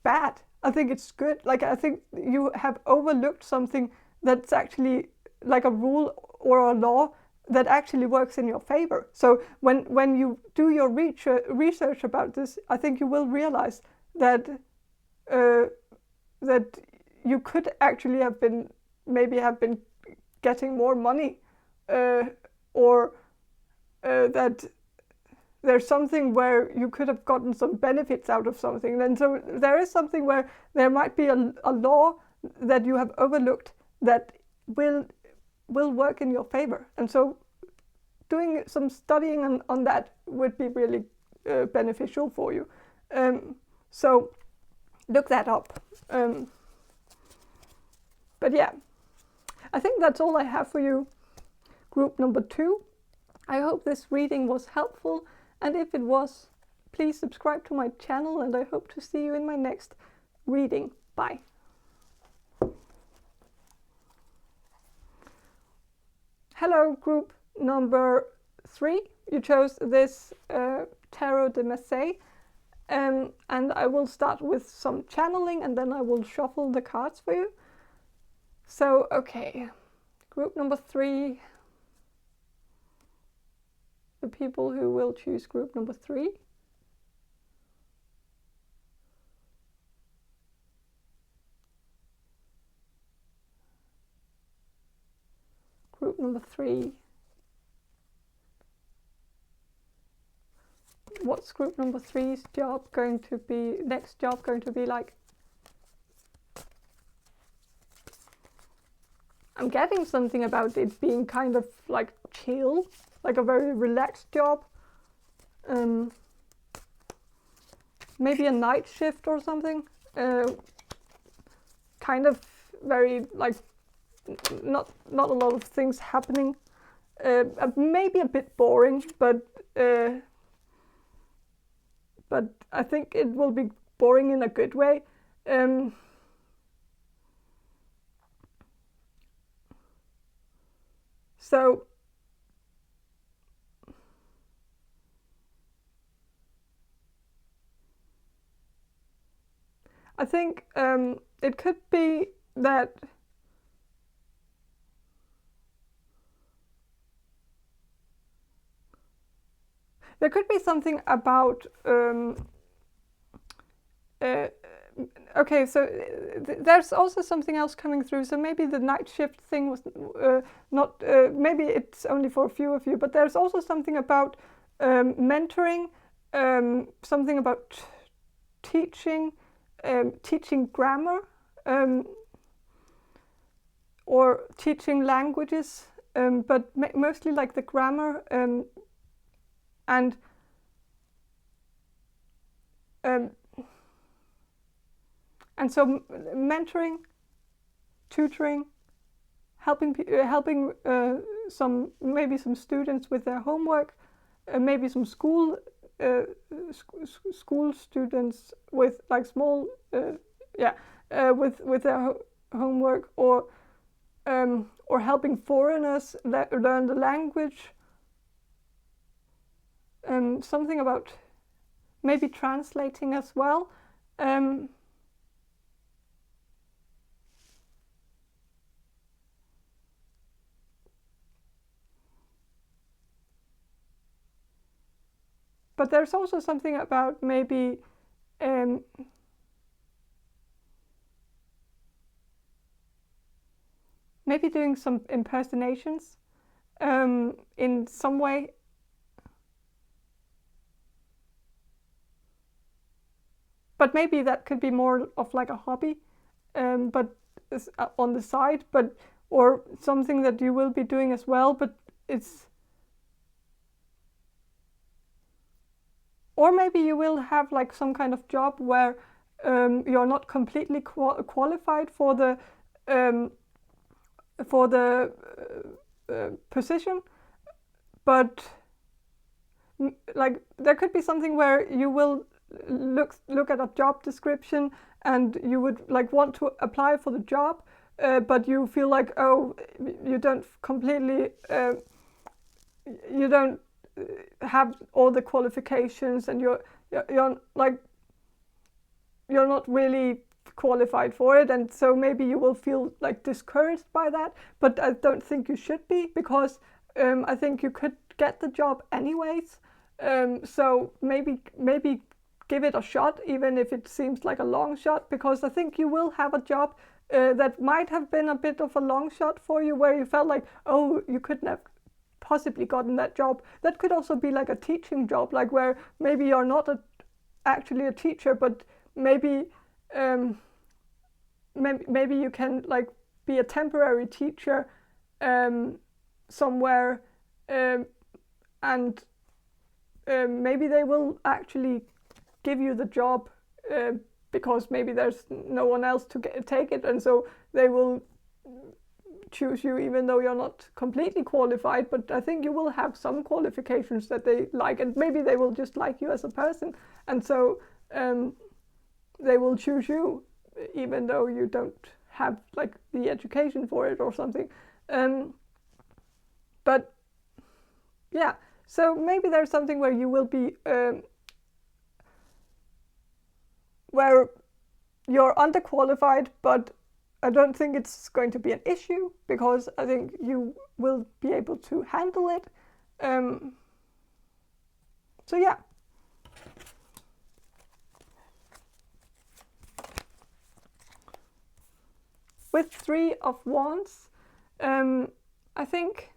bad. I think it's good. Like, I think you have overlooked something that's actually like a rule or a law that actually works in your favor. So when you do your research about this, I think you will realize that that you could actually have been getting more money, or that there's something where you could have gotten some benefits out of something. And so there is something where there might be a law that you have overlooked that will work in your favor. And so doing some studying on that would be really beneficial for you. So look that up. But yeah, I think that's all I have for you, group number 2. I hope this reading was helpful, and if it was, please subscribe to my channel, and I hope to see you in my next reading. Bye. Hello, group number 3. You chose this Tarot de Marseille, and I will start with some channeling, and then I will shuffle the cards for you. So, okay, group number 3. The people who will choose group number 3. Group number 3. What's group number 3's job going to be, next job going to be like? I'm getting something about it being kind of like chill, like a very relaxed job. Maybe a night shift or something. Kind of very like not a lot of things happening. Maybe a bit boring, but but I think it will be boring in a good way. So I think it could be that there could be something about okay, so there's also something else coming through. So maybe the night shift thing was not, maybe it's only for a few of you, but there's also something about mentoring, something about teaching, teaching grammar, or teaching languages, but mostly like the grammar, and so mentoring, tutoring, helping some students with their homework, maybe some school students with like small with their homework, or helping foreigners learn the language. Something about maybe translating as well. But there's also something about maybe maybe doing some impersonations in some way. But maybe that could be more of like a hobby, but on the side, but or something that you will be doing as well. But it's, or maybe you will have like some kind of job where you're not completely qualified for the position, but like there could be something where you will look at a job description and you would like want to apply for the job, but you feel like, oh, you don't completely you don't have all the qualifications, and you're like you're not really qualified for it, and so maybe you will feel like discouraged by that. But I don't think you should be, because I think you could get the job anyways. So maybe give it a shot, even if it seems like a long shot, because I think you will have a job that might have been a bit of a long shot for you, where you felt like, oh, you couldn't have possibly gotten that job. That could also be like a teaching job, like where maybe you're not actually a teacher, but maybe maybe you can like be a temporary teacher somewhere, and maybe they will actually give you the job because maybe there's no one else to take it, and so they will choose you even though you're not completely qualified. But I think you will have some qualifications that they like, and maybe they will just like you as a person, and so they will choose you even though you don't have like the education for it or something. But yeah, so maybe there's something where you will be where you're underqualified, but I don't think it's going to be an issue, because I think you will be able to handle it. So yeah. With 3 of Wands, I think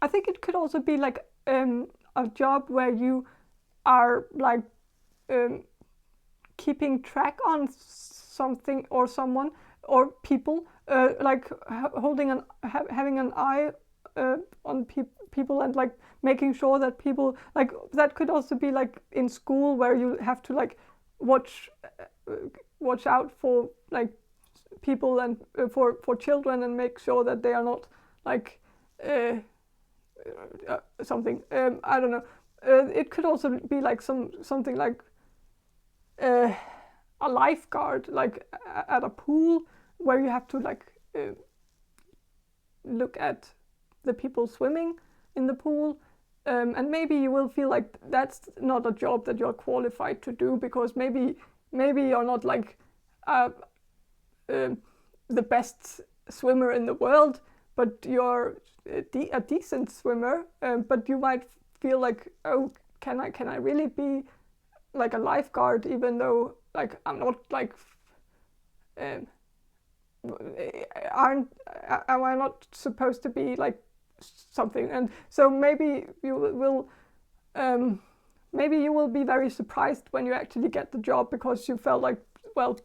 it could also be like a job where you are like keeping track on something or someone or people, like having an eye on people, and like making sure that people, like that could also be like in school, where you have to like watch out for like people and for children, and make sure that they are not like something. I don't know. It could also be like something like a lifeguard, like at a pool, where you have to like look at the people swimming in the pool, and maybe you will feel like that's not a job that you're qualified to do, because maybe you're not like the best swimmer in the world, but you're a decent swimmer. But you might feel like, oh, can I really be like a lifeguard, even though like I'm not like am I not supposed to be like something? And so maybe you will be very surprised when you actually get the job, because you felt like, well,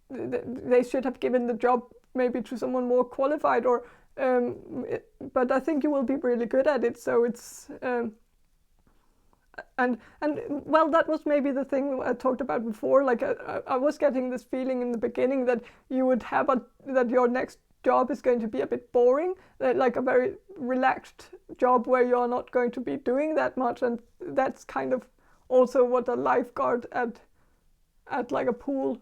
they should have given the job maybe to someone more qualified, or but I think you will be really good at it. So it's and well, that was maybe the thing I talked about before. Like I was getting this feeling in the beginning that you would have that your next job is going to be a bit boring, like a very relaxed job where you're not going to be doing that much. And that's kind of also what a lifeguard at like a pool,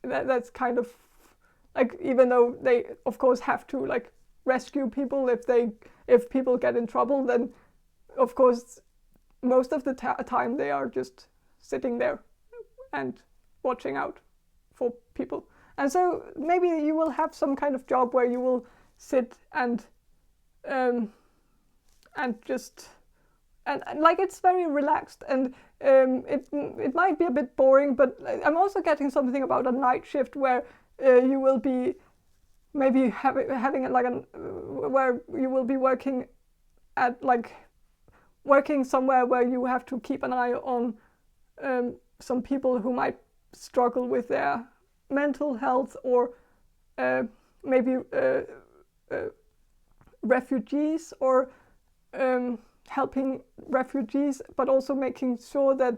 that's kind of like, even though they of course have to like rescue people if people get in trouble, then of course most of the time they are just sitting there and watching out for people. And so maybe you will have some kind of job where you will sit and just and like it's very relaxed, and it might be a bit boring, but I'm also getting something about a night shift where you will be maybe having like where you will be working somewhere where you have to keep an eye on some people who might struggle with their mental health, or maybe refugees, or helping refugees, but also making sure that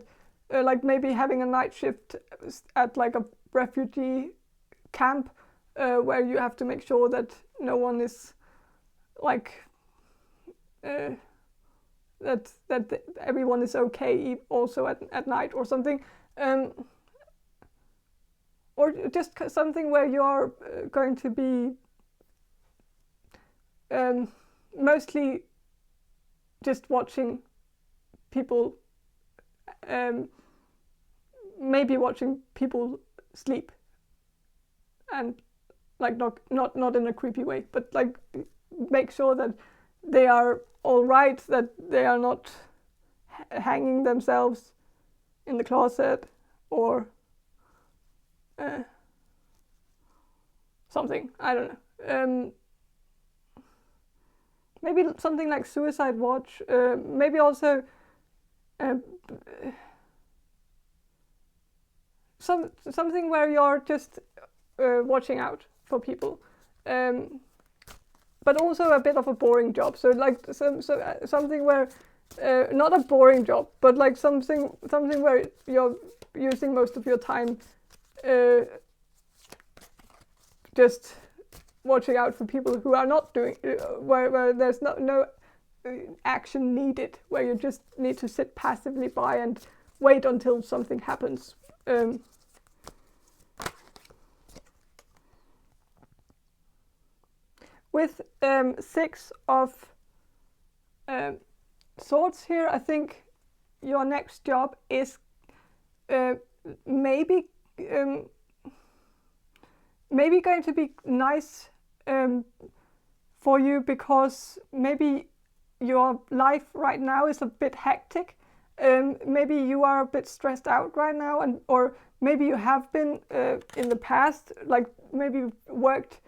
like maybe having a night shift at like a refugee camp, where you have to make sure that no one is like that everyone is okay also at night, or something, or just something where you're going to be mostly just watching people, maybe watching people sleep, and like not in a creepy way, but like make sure that they are all right, that they are not hanging themselves in the closet, or something, I don't know. Maybe something like suicide watch, maybe also something where you're just watching out for people, but also a bit of a boring job. So like something where not a boring job, but like something where you're using most of your time just watching out for people who are not doing, where there's no action needed, where you just need to sit passively by and wait until something happens. With 6 of swords here, I think your next job is maybe going to be nice for you, because maybe your life right now is a bit hectic. Maybe you are a bit stressed out right now, or maybe you have been in the past, like maybe worked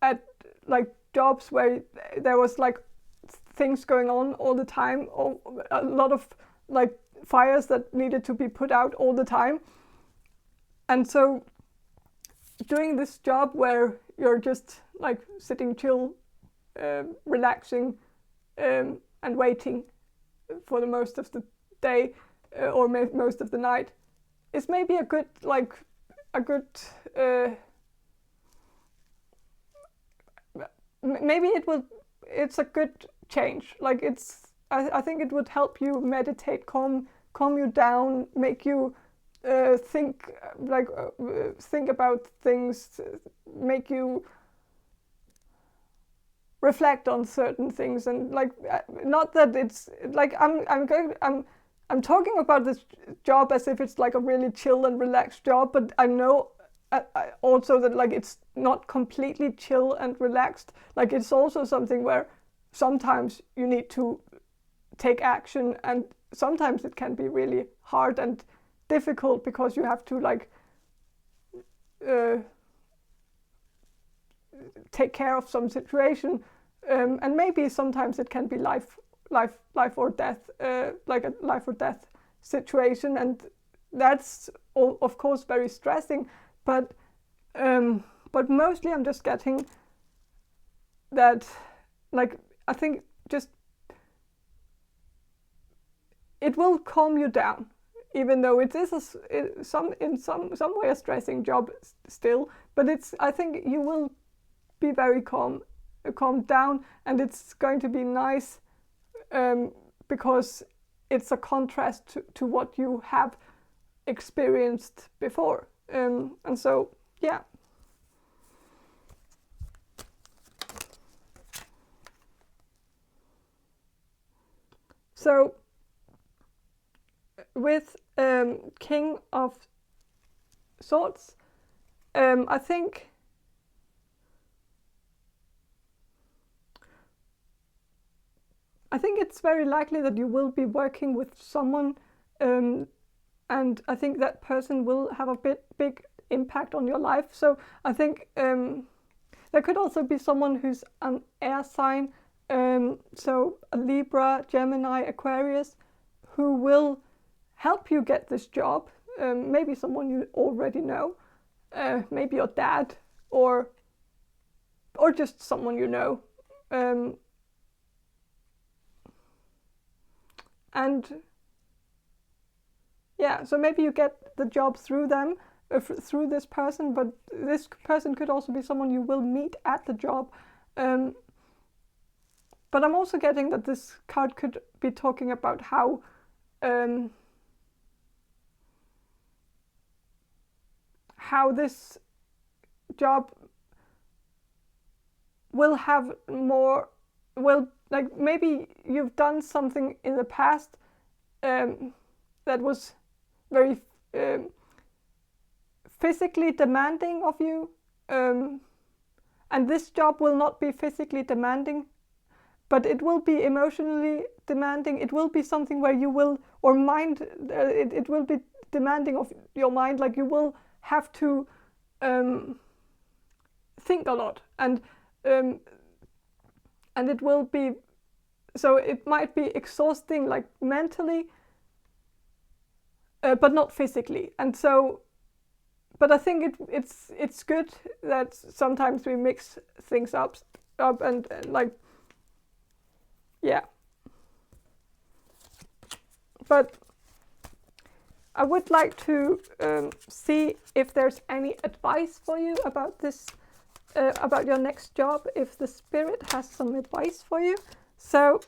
at like jobs where there was like things going on all the time, or a lot of like fires that needed to be put out all the time. And so doing this job where you're just like sitting chill, relaxing, and waiting for the most of the day, or most of the night, is maybe a good maybe it will it's a good change. Like I think it would help you meditate, calm you down, make you think about things, make you reflect on certain things, and like not that it's like I'm talking about this job as if it's like a really chill and relaxed job, but I know also that like it's not completely chill and relaxed. Like it's also something where sometimes you need to take action, and sometimes it can be really hard and difficult because you have to like take care of some situation, and maybe sometimes it can be life or death, like a life or death situation, and that's of course very stressing. But mostly I'm just getting that, like I think just it will calm you down, even though it is in some way a stressing job still. But I think you will be very calmed down, and it's going to be nice because it's a contrast to what you have experienced before, and so yeah. So with King of Swords, I think it's very likely that you will be working with someone, and I think that person will have a big impact on your life. So I think there could also be someone who's an air sign, so a Libra, Gemini, Aquarius, who will help you get this job. Maybe someone you already know, maybe your dad, or just someone you know. And yeah, so maybe you get the job through them, through this person, but this person could also be someone you will meet at the job. But I'm also getting that this card could be talking about how this job will have more, like maybe you've done something in the past that was very physically demanding of you, and this job will not be physically demanding, but it will be emotionally demanding. It will be something where you will, or mind, it will be demanding of your mind, like you will have to think a lot, and it will be, so it might be exhausting, like mentally, but not physically. And so, but I think it's good that sometimes we mix things up and like, yeah. But I would like to see if there's any advice for you about this, about your next job, if the spirit has some advice for you. So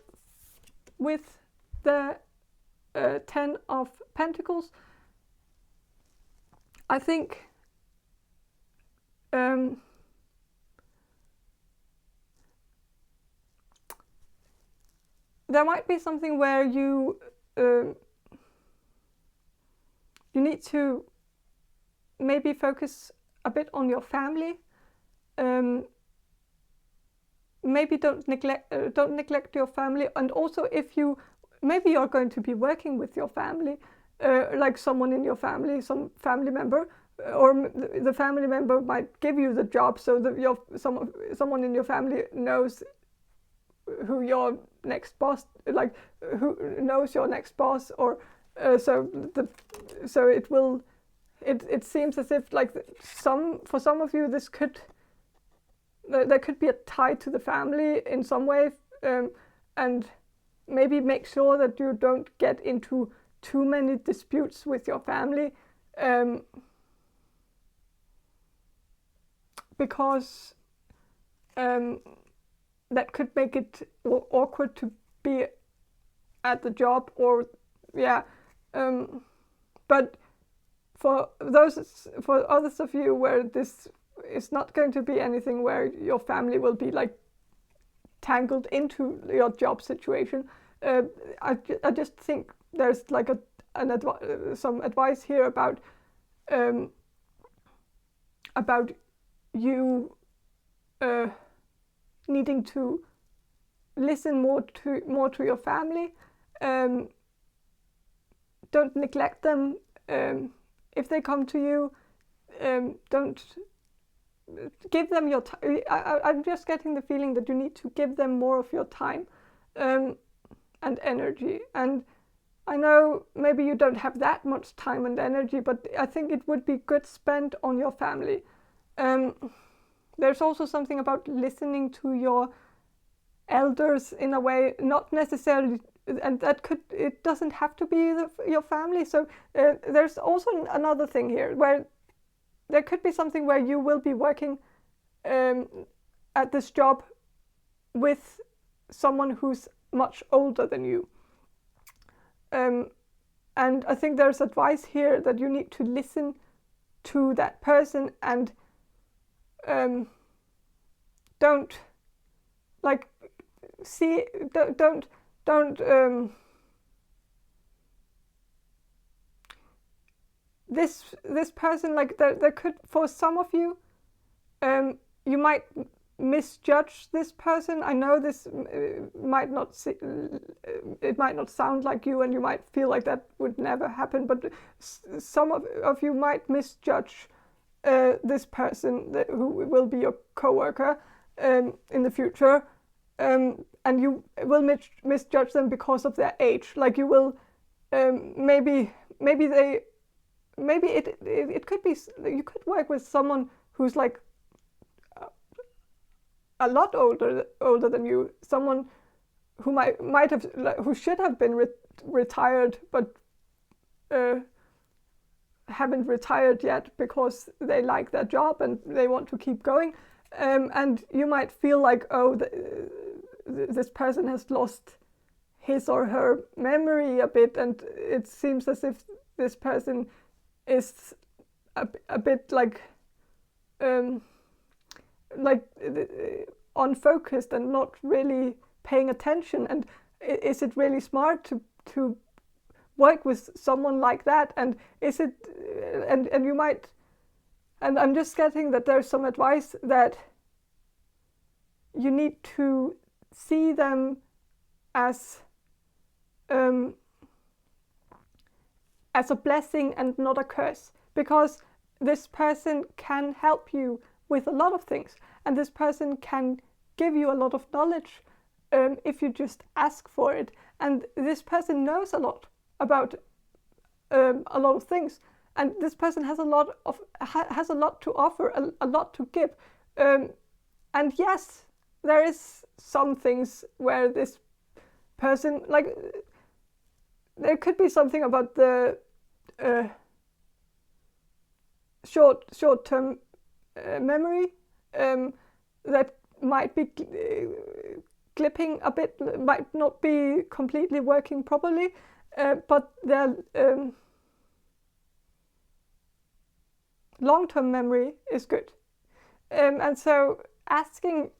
with the 10 of Pentacles, I think there might be something where you need to maybe focus a bit on your family. Maybe don't neglect your family, and also if you maybe you're going to be working with your family, like someone in your family, some family member, or the family member might give you the job, so that someone in your family knows who your next boss, like who knows your next boss, or so it will. It seems as if like for some of you this could. There could be a tie to the family in some way, and maybe make sure that you don't get into too many disputes with your family, because that could make it awkward to be at the job, or but for others of you where this is not going to be anything where your family will be like tangled into your job situation, I just think there's like some advice here about you needing to listen more to your family. Don't neglect them. If they come to you, don't give them your time. I'm just getting the feeling that you need to give them more of your time and energy. And I know maybe you don't have that much time and energy, but I think it would be good spent on your family. There's also something about listening to your elders in a way, not necessarily, and it doesn't have to be your family. So there's also another thing here where there could be something where you will be working at this job with someone who's much older than you. And I think there's advice here that you need to listen to that person and don't like see don't this person, like there could, for some of you, you might misjudge this person. I know this might not it might not sound like you, and you might feel like that would never happen, but some of you might misjudge this person who will be your coworker in the future, and you will misjudge them because of their age. Like you will maybe it could be, you could work with someone who's like a lot older than you, someone who might have, who should have been retired but haven't retired yet because they like their job and they want to keep going, and you might feel like, oh, this person has lost his or her memory a bit, and it seems as if this person is a bit like unfocused and not really paying attention. And is it really smart to work with someone like that? And is it and you might, and I'm just getting that there's some advice that you need to see them as a blessing and not a curse, because this person can help you with a lot of things, and this person can give you a lot of knowledge if you just ask for it. And this person knows a lot about a lot of things, and this person has a lot to offer, a lot to give. And yes, there is some things where this person, like, there could be something about the short-term memory that might be clipping a bit, might not be completely working properly, but their long-term memory is good. And so asking,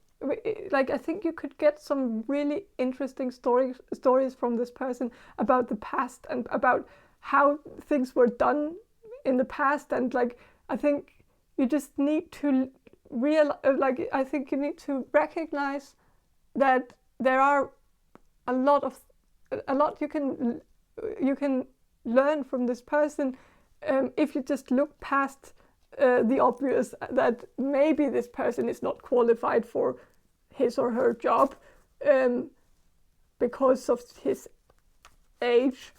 like, I think you could get some really interesting stories from this person about the past and about how things were done in the past. And like, I think you just need to I think you need to recognize that there are a lot you can learn from this person if you just look past the obvious, that maybe this person is not qualified for his or her job because of his age,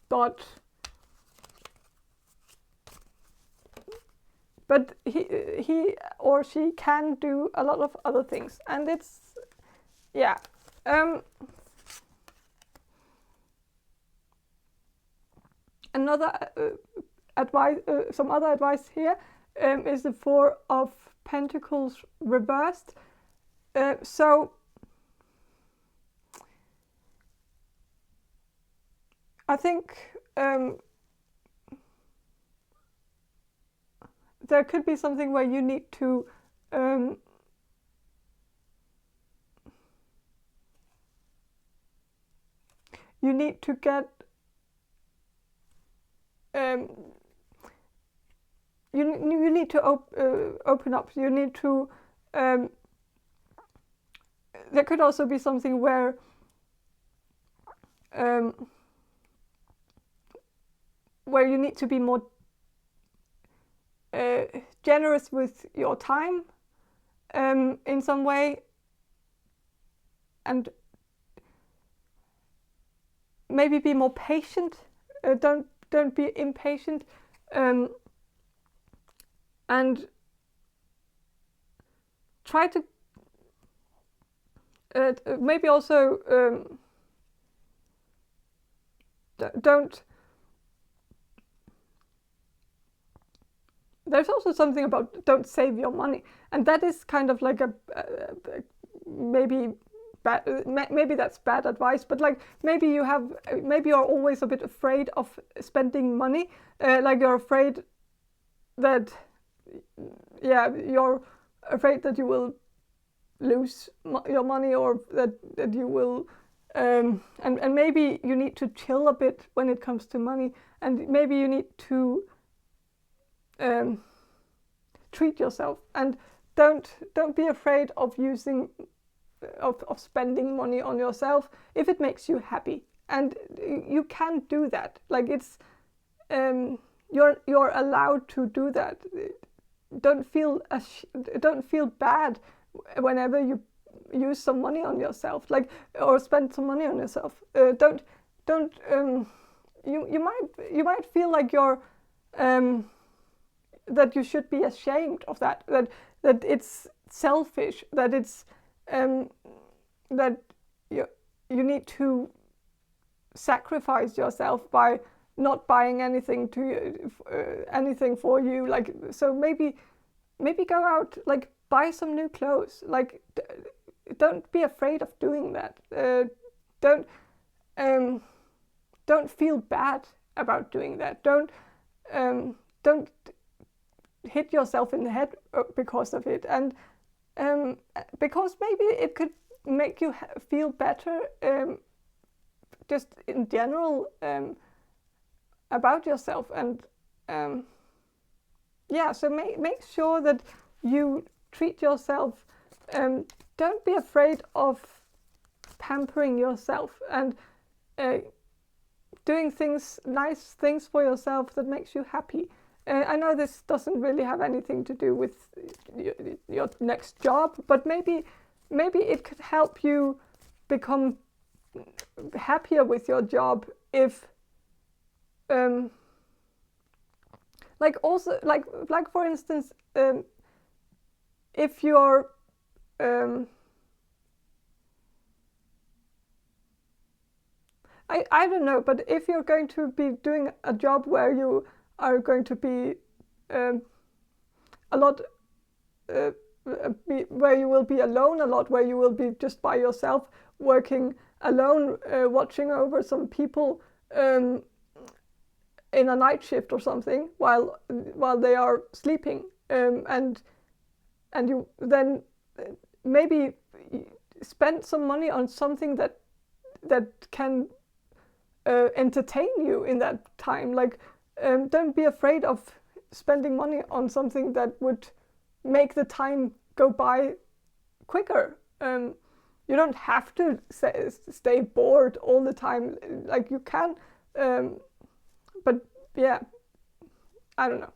but he or she can do a lot of other things. And it's, yeah. Another advice, some other advice here is the Four of Pentacles reversed. So I think there could be something where you need to get you need to open up. You need to there could also be something where you need to be more generous with your time in some way, and maybe be more patient. Don't be impatient, and try to maybe also don't. There's also something about don't save your money, and that is kind of like a maybe that's bad advice, but like maybe you're always a bit afraid of spending money, like you're afraid that you're afraid that you will lose your money, or that you will and maybe you need to chill a bit when it comes to money, and maybe you need to treat yourself, and don't be afraid of spending money on yourself if it makes you happy, and you can do that. Like it's you're allowed to do that. Don't feel bad whenever you use some money on yourself, like, or spend some money on yourself. Don't you might feel like you're that you should be ashamed of that it's selfish, that it's that you need to sacrifice yourself by not buying anything to you, anything for you. Like, so maybe go out, like buy some new clothes. Like, don't be afraid of doing that. Don't feel bad about doing that. Don't hit yourself in the head because of it, and because maybe it could make you feel better, just in general, about yourself. And so make sure that you treat yourself. Don't be afraid of pampering yourself and doing nice things for yourself that makes you happy. I know this doesn't really have anything to do with your next job, but maybe it could help you become happier with your job if like for instance, if you're I don't know, but if you're going to be doing a job where you are going to be a lot where you will be alone a lot, where you will be just by yourself, working alone, watching over some people in a night shift or something while they are sleeping, and you then maybe spend some money on something that can entertain you in that time. Like, don't be afraid of spending money on something that would make the time go by quicker. You don't have to stay bored all the time. Like, you can, but yeah, I don't know.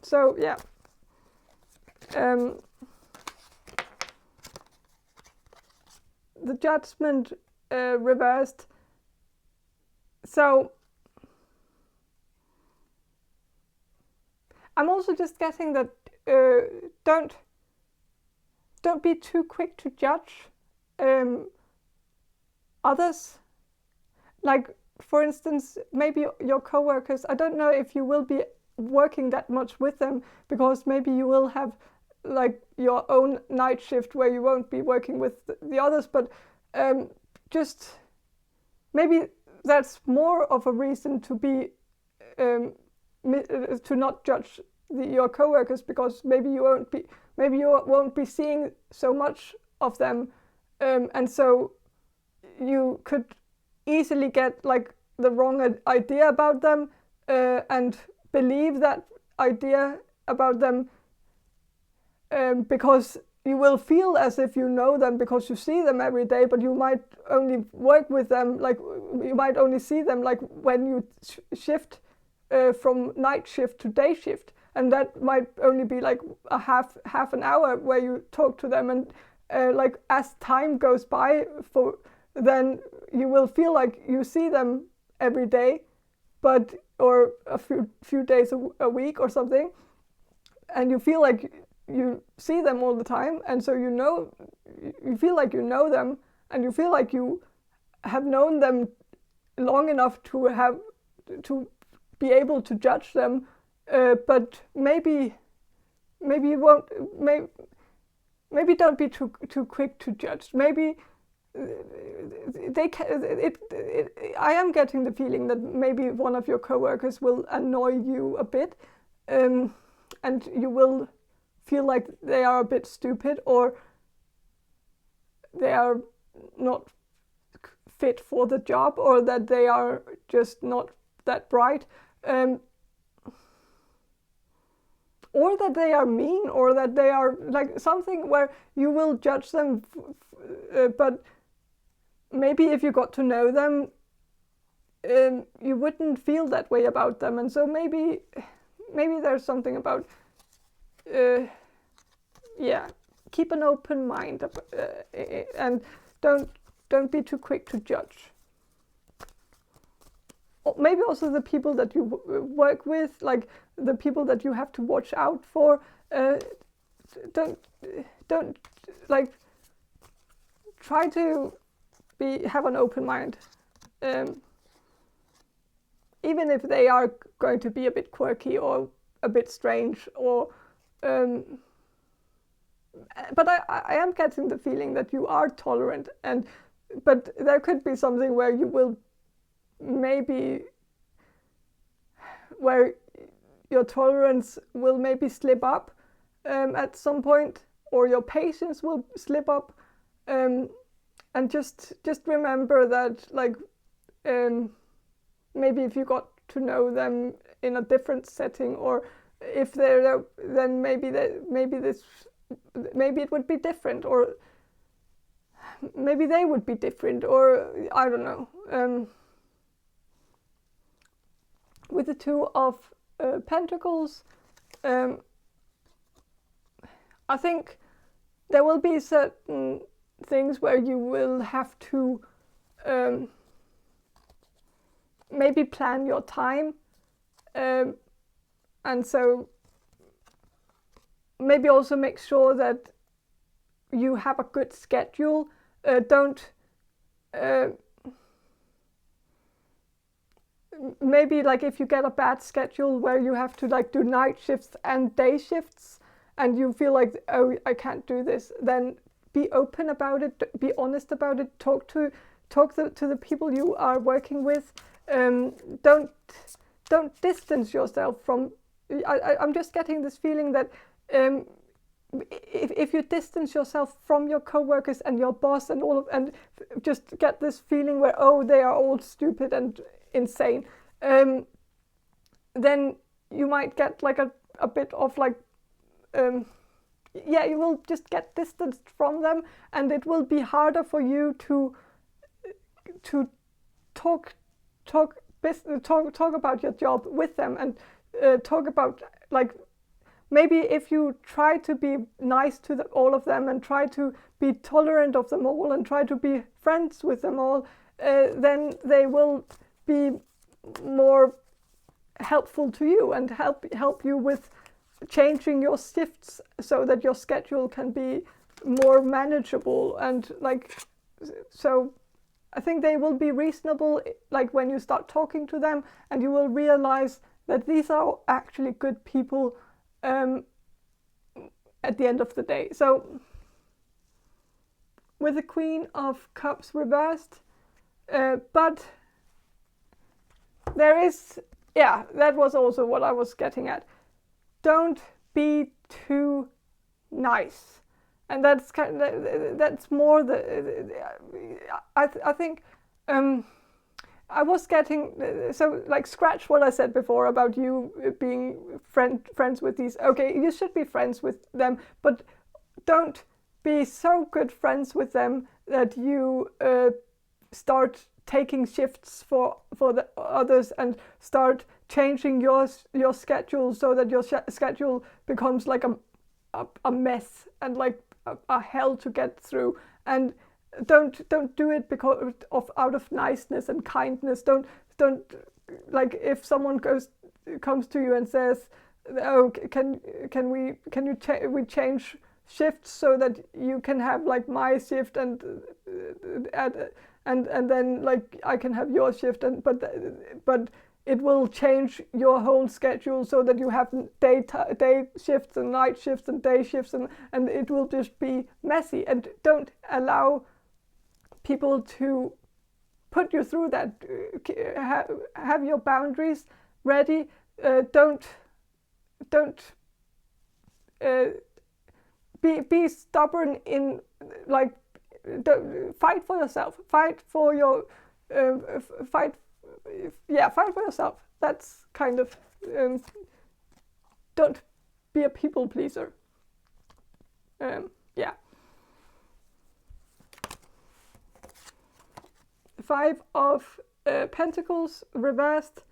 So yeah, the judgment reversed. So I'm also just getting that don't be too quick to judge others. Like, for instance, maybe your coworkers, I don't know if you will be working that much with them, because maybe you will have like your own night shift where you won't be working with the others, but just maybe that's more of a reason to be to not judge your coworkers, because maybe you won't be seeing so much of them, and so you could easily get like the wrong idea about them, and believe that idea about them, because you will feel as if you know them because you see them every day, but you might only work with them, like you might only see them like when you shift from night shift to day shift, and that might only be like a half an hour where you talk to them, and like as time goes by, then you will feel like you see them every day, but or a few days a week or something, and you feel like you see them all the time, and so you feel like you know them, and you feel like you have known them long enough to be able to judge them, but maybe you won't. Maybe don't be too quick to judge. Maybe I am getting the feeling that maybe one of your coworkers will annoy you a bit, and you will feel like they are a bit stupid, or they are not fit for the job, or that they are just not that bright, or that they are mean, or that they are like something where you will judge them, but maybe if you got to know them, you wouldn't feel that way about them, and so maybe there's something about keep an open mind, and don't be too quick to judge. Or maybe also the people that you work with, like the people that you have to watch out for, don't like try to have an open mind, even if they are going to be a bit quirky or a bit strange, or but I am getting the feeling that you are tolerant, but there could be something where you will maybe, where your tolerance will maybe slip up at some point, or your patience will slip up, and just remember that, like, maybe if you got to know them in a different setting, or if they're then maybe it would be different, or maybe they would be different, or I don't know. With the Two of Pentacles, I think there will be certain things where you will have to maybe plan your time, and so maybe also make sure that you have a good schedule. Don't maybe, like, if you get a bad schedule where you have to like do night shifts and day shifts, and you feel like, oh, I can't do this, then be open about it, be honest about it, talk to the people you are working with. Don't distance yourself from. I'm just getting this feeling that if you distance yourself from your coworkers and your boss and just get this feeling where, oh, they are all stupid and insane, then you might get like a bit of like, you will just get distanced from them, and it will be harder for you to talk about your job with them, and talk about, like, maybe if you try to be nice to all of them, and try to be tolerant of them all, and try to be friends with them all, then they will be more helpful to you and help you with changing your shifts so that your schedule can be more manageable. And like, so I think they will be reasonable, like when you start talking to them, and you will realize that these are actually good people at the end of the day. So with the Queen of Cups reversed, but there is, yeah, that was also what I was getting at. Don't be too nice, and that's kind of, that's more the. I think I was getting, so like scratch what I said before about you being friends with these. Okay, you should be friends with them, but don't be so good friends with them that you start taking shifts for the others and start changing your schedule so that your schedule becomes like a mess and like a hell to get through. And don't do it because of out of niceness and kindness. Don't like if someone comes to you and says, oh, can we change shifts so that you can have like my shift and then like I can have your shift, and but it will change your whole schedule so that you have day shifts and night shifts and day shifts, and it will just be messy. And don't allow people to put you through that. Have your boundaries ready. Don't be stubborn in like. Fight for yourself. Fight for your fight for yourself. That's kind of don't be a people pleaser. Yeah. 5 of Pentacles reversed.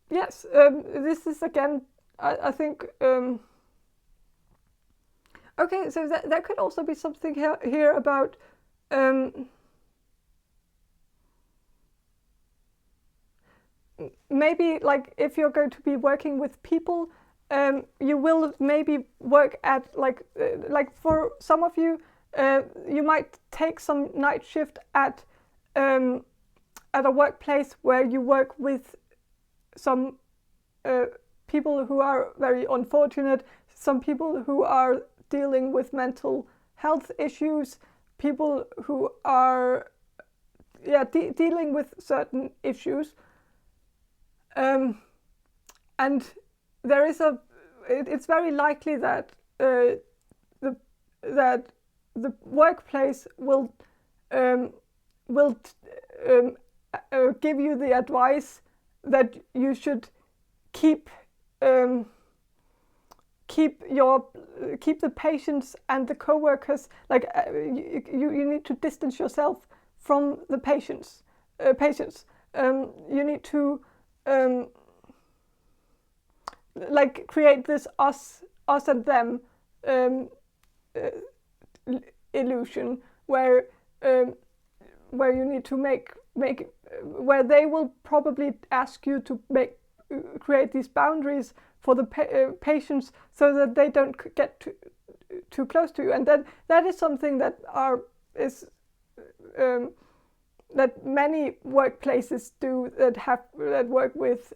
Yes, this is again, I think. Okay, so that could also be something here about maybe like if you're going to be working with people, you will maybe work at like for some of you, you might take some night shift at a workplace where you work with some people who are very unfortunate, some people who are dealing with mental health issues, people who are dealing with certain issues, and there is it's very likely that the workplace will give you the advice that you should keep the patients and the co-workers, like you need to distance yourself from the patients. You need to like create this us and them illusion where you need to make where they will probably ask you to create these boundaries for the patients so that they don't get too close to you. And that is something that that many workplaces do that work with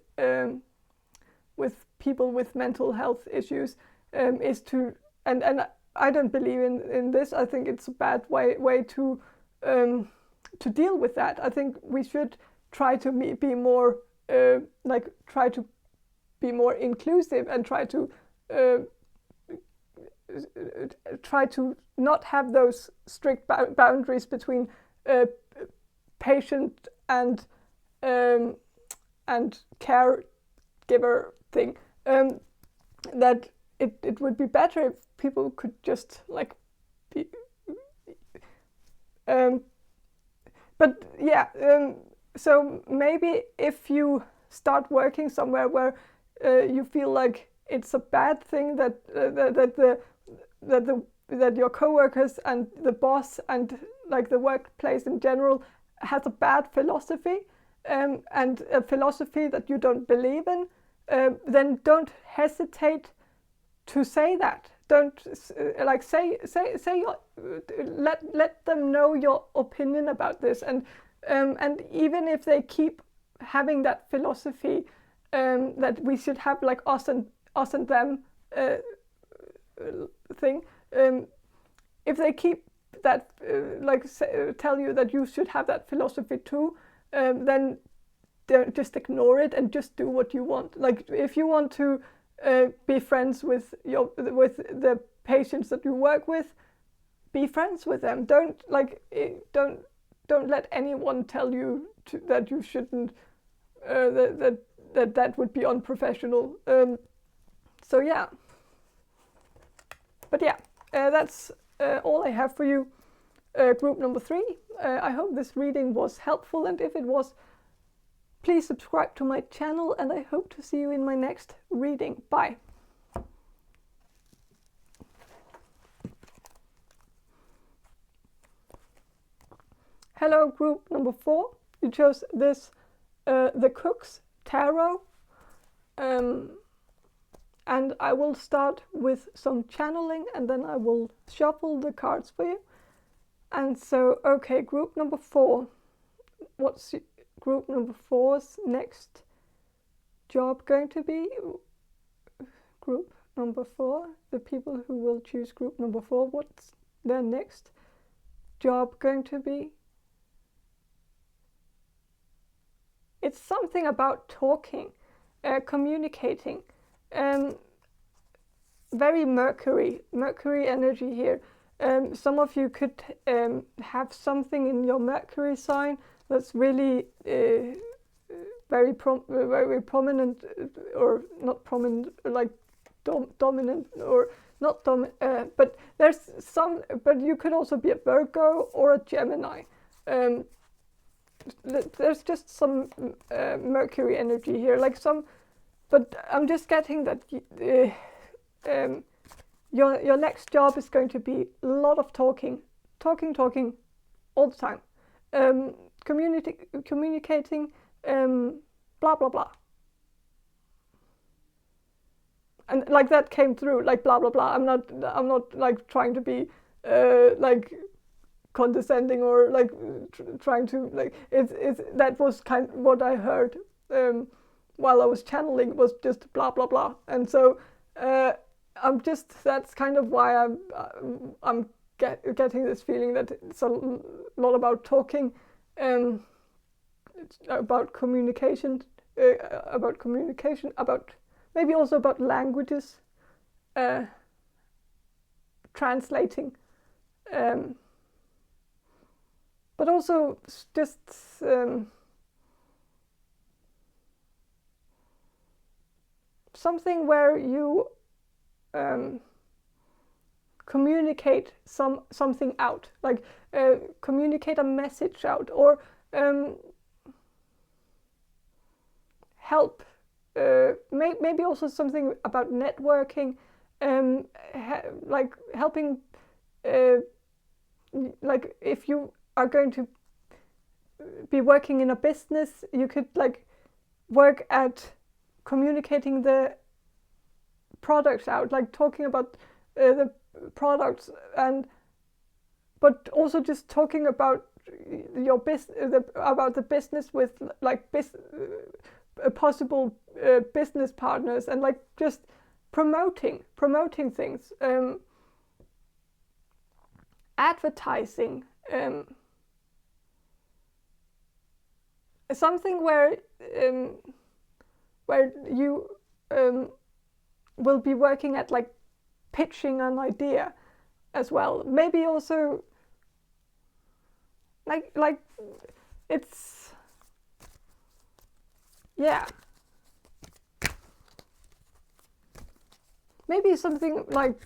people with mental health issues, is to and I don't believe in this. I think it's a bad way to deal with that. I think we should try to be more try to be more inclusive and try to not have those strict boundaries between patient and caregiver thing. That it would be better if people could just like be. But yeah, so maybe if you start working somewhere where you feel like it's a bad thing that your coworkers and the boss and like the workplace in general has a bad philosophy, and a philosophy that you don't believe in, then don't hesitate to say that. like say your, let them know your opinion about this, and even if they keep having that philosophy that we should have like us and them thing, if they keep that tell you that you should have that philosophy too, then just ignore it and just do what you want. Like if you want to be friends with the patients that you work with, be friends with them. Don't let anyone tell you that you shouldn't, that would be unprofessional. So yeah, but yeah, that's all I have for you, group number 3. I hope this reading was helpful, and if it was, please subscribe to my channel, and I hope to see you in my next reading. Bye. Hello, group number 4. You chose this, the Cook's Tarot. And I will start with some channeling, and then I will shuffle the cards for you. And so, okay, group number 4. What's group number 4's next job going to be? Group number 4, the people who will choose group number 4, what's their next job going to be? It's something about talking, communicating. Very Mercury energy here. Some of you could have something in your Mercury sign that's really very prominent, or not prominent, like dominant, or not dominant. But there's some. But you could also be a Virgo or a Gemini. There's just some Mercury energy here, like some. But I'm just getting that your next job is going to be a lot of talking all the time, communicating, blah blah blah, and like that came through, like blah blah blah. I'm not like trying to be like condescending or like trying to like it's that was kind of what I heard. While I was channeling, was just blah blah blah, and so I'm just, that's kind of why I'm getting this feeling that it's a lot about talking, it's about communication, about maybe also about languages, translating, but also just something where you communicate something out, like communicate a message out, or help, maybe also something about networking, like helping, like if you are going to be working in a business, you could like work at communicating the products out, like talking about the products, and but also just talking about your about the business with like possible business partners, and like just promoting things, advertising, something where you will be working at like pitching an idea as well. Maybe also like it's, yeah, maybe something like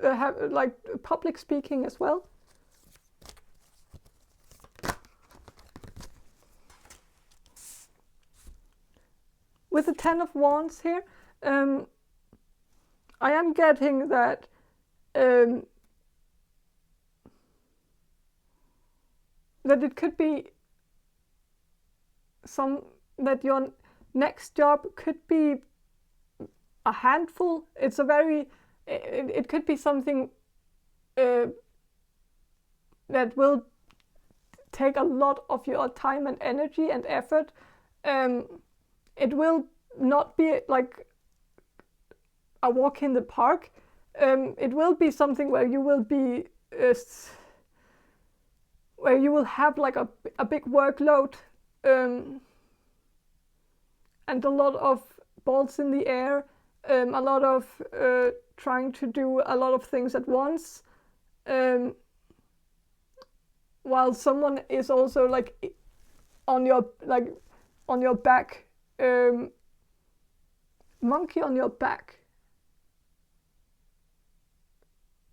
have like public speaking as well. With the 10 of Wands here, I am getting that that it could be that your next job could be a handful. It's a very, it could be something that will take a lot of your time and energy and effort. It will not be like a walk in the park. It will be something where you will be where you will have like a big workload and a lot of balls in the air, a lot of trying to do a lot of things at once, while someone is also like on your back, monkey on your back,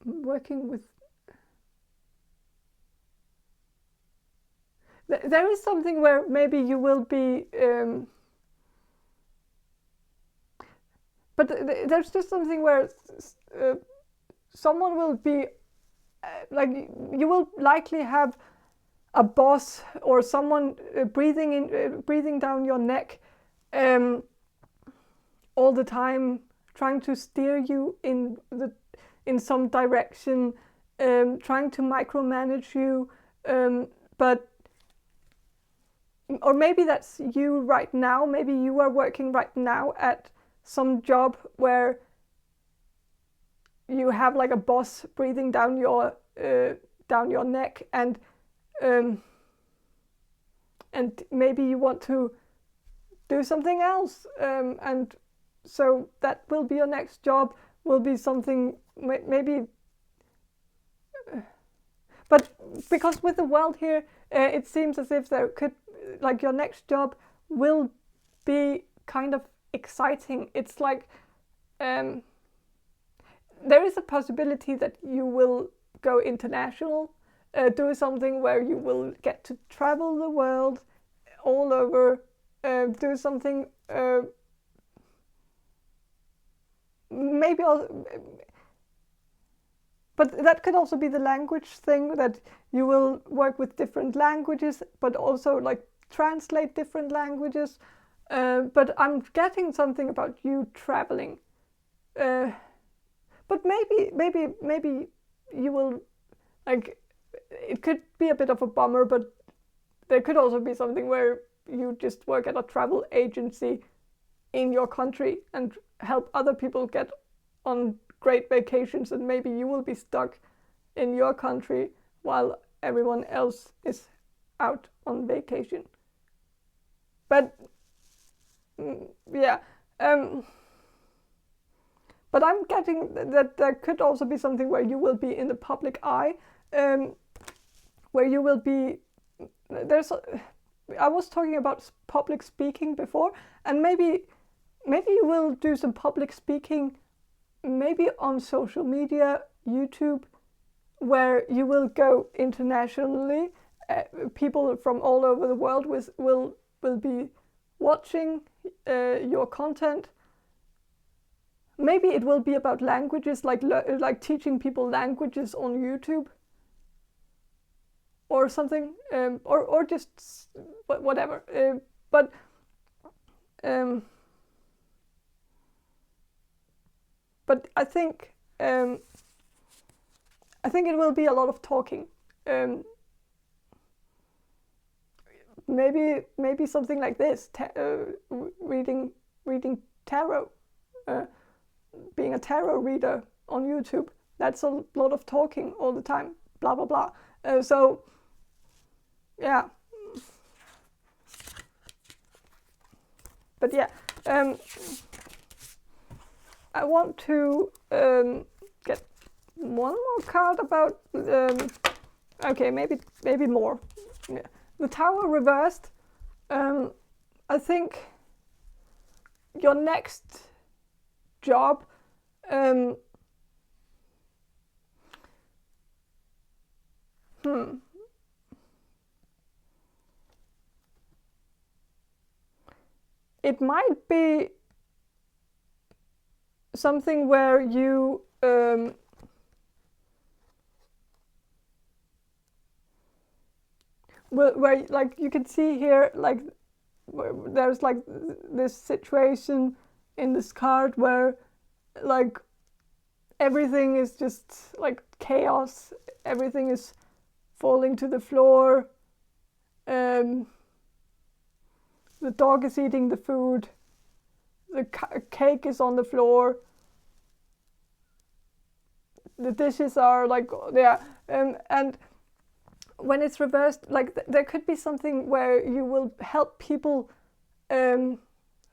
working with. There is something where maybe you will be, but there's just something where someone will be, like you will likely have a boss or someone breathing down your neck all the time, trying to steer you in some direction, trying to micromanage you, but. Or maybe that's you right now. Maybe you are working right now at some job where you have like a boss breathing down your neck, and maybe you want to do something else, and so that will be your next job. Will be something maybe. But because with the world here, it seems as if there could. Like your next job will be kind of exciting. It's like there is a possibility that you will go international, do something where you will get to travel the world all over, do something maybe also, but that could also be the language thing, that you will work with different languages, but also like translate different languages. But I'm getting something about you traveling. But maybe you will, like, it could be a bit of a bummer, but there could also be something where you just work at a travel agency in your country and help other people get on great vacations, and maybe you will be stuck in your country while everyone else is out on vacation. But yeah, but I'm getting that there could also be something where you will be in the public eye, where you will be. I was talking about public speaking before, and maybe you will do some public speaking, maybe on social media, YouTube, where you will go internationally. People from all over the world will be watching your content. Maybe it will be about languages, like teaching people languages on YouTube or something, or just whatever. But I think it will be a lot of talking. Maybe something like this, reading tarot, being a tarot reader on YouTube. That's a lot of talking all the time, blah blah blah. So yeah, but yeah, I want to get one more card about. Okay, maybe more. Yeah. The Tower reversed. I think your next job. It might be something where you where like you can see here, like there's like this situation in this card where like everything is just like chaos, everything is falling to the floor, the dog is eating the food, the cake is on the floor, the dishes are like, yeah, and when it's reversed, like there could be something where you will help people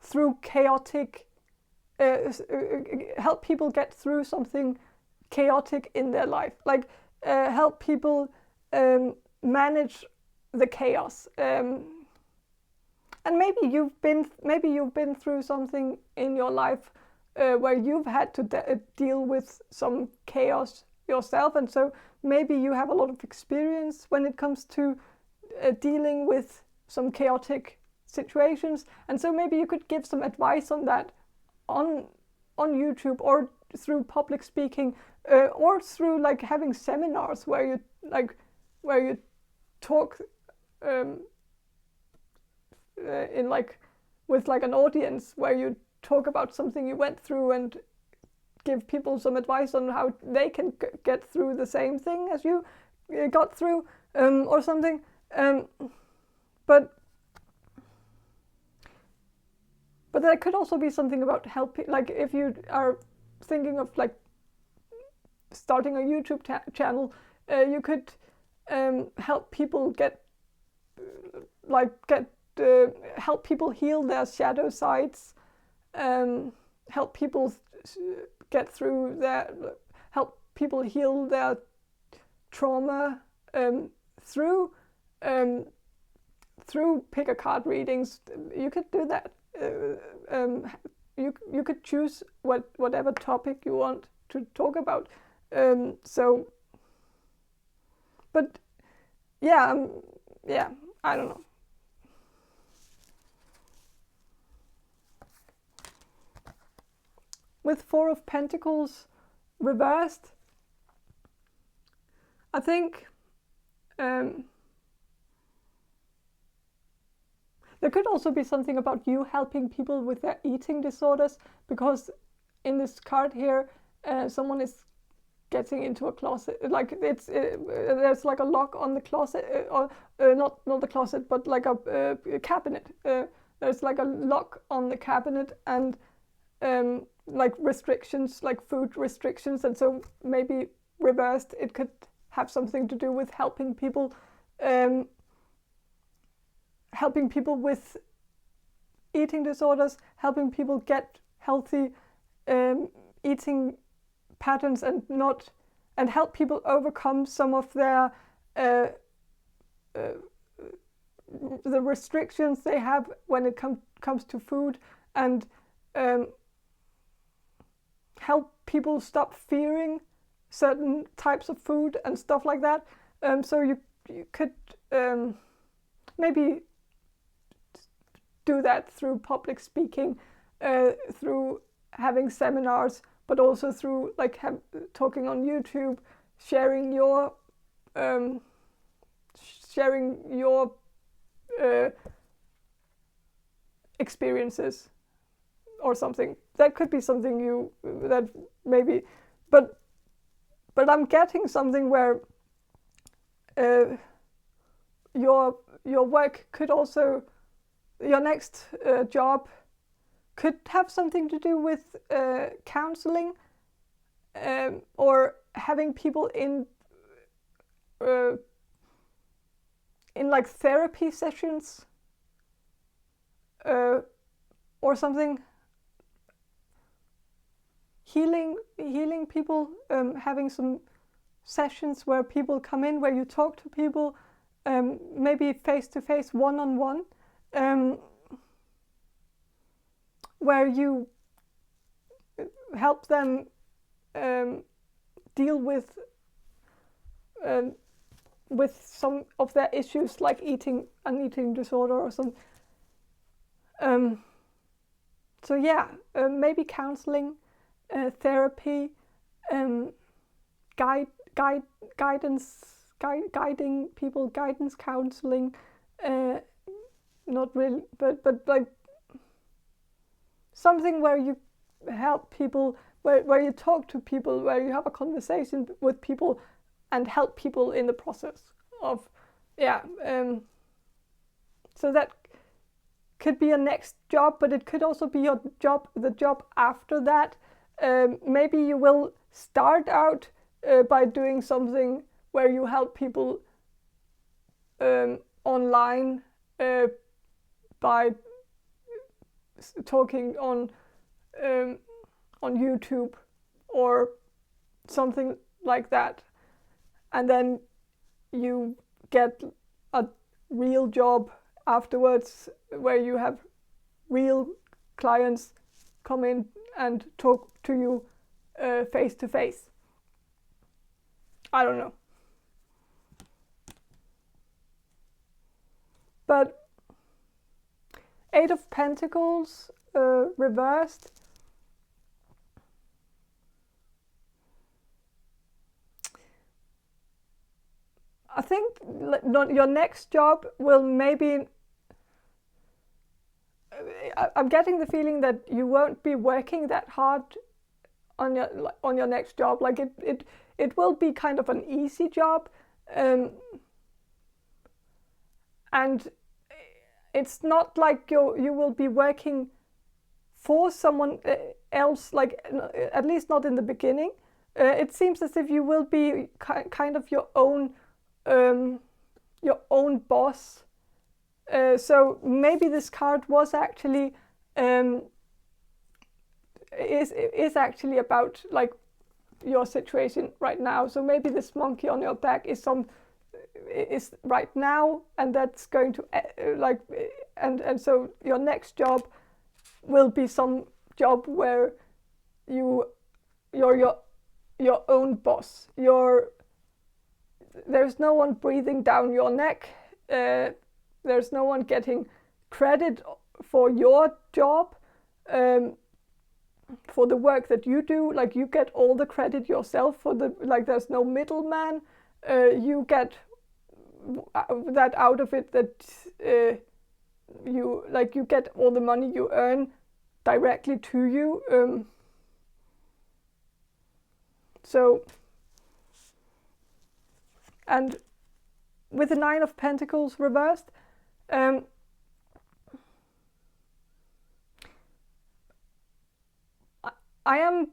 through chaotic, help people get through something chaotic in their life, like help people manage the chaos. And maybe you've been through something in your life where you've had to deal with some chaos yourself, and so maybe you have a lot of experience when it comes to dealing with some chaotic situations, and so maybe you could give some advice on that on YouTube, or through public speaking, or through like having seminars where you talk in like with like an audience, where you talk about something you went through and give people some advice on how they can get through the same thing as you got through, or something. But there could also be something about helping, like if you are thinking of like starting a YouTube channel, you could help people help people heal their shadow sides, help people get through help people heal their trauma through pick a card readings. You could do that. You could choose whatever topic you want to talk about. But yeah, I don't know. With Four of Pentacles reversed, I think there could also be something about you helping people with their eating disorders, because in this card here, someone is getting into a closet. Like there's like a lock on the closet, or not the closet, but like a cabinet. There's like a lock on the cabinet, and like restrictions, like food restrictions, and so maybe reversed, it could have something to do with helping people with eating disorders, helping people get healthy eating patterns, and help people overcome some of their the restrictions they have when it comes to food, and help people stop fearing certain types of food and stuff like that. So you could maybe do that through public speaking, through having seminars, but also through like talking on YouTube, sharing your experiences or something. That could be something that maybe, but I'm getting something where your work could also, your next job could have something to do with counseling, or having people in like therapy sessions, or something. Healing people, having some sessions where people come in, where you talk to people, maybe face to face, one-on-one, where you help them deal with some of their issues, like an eating disorder or some. So yeah, maybe counseling, therapy, guiding people, guidance counseling, not really, but like something where you help people, where you talk to people, where you have a conversation with people and help people in the process of, so that could be a next job, but it could also be your job, the job after that. Maybe you will start out by doing something where you help people online by talking on YouTube or something like that, and then you get a real job afterwards where you have real clients come in and talk to you face to face. I don't know. But Eight of Pentacles reversed. I think your next job will maybe, I'm getting the feeling that you won't be working that hard on your next job. Like it will be kind of an easy job, and it's not like you will be working for someone else, like at least not in the beginning. It seems as if you will be kind of your own boss. So maybe this card was actually is actually about like your situation right now. So maybe this monkey on your back is right now, and that's going to and so your next job will be some job where you're your own boss. There's no one breathing down your neck. There's no one getting credit for your job, for the work that you do. Like you get all the credit yourself for there's no middleman. You get that out of it, that you get all the money you earn directly to you. So, and with the Nine of Pentacles reversed, I am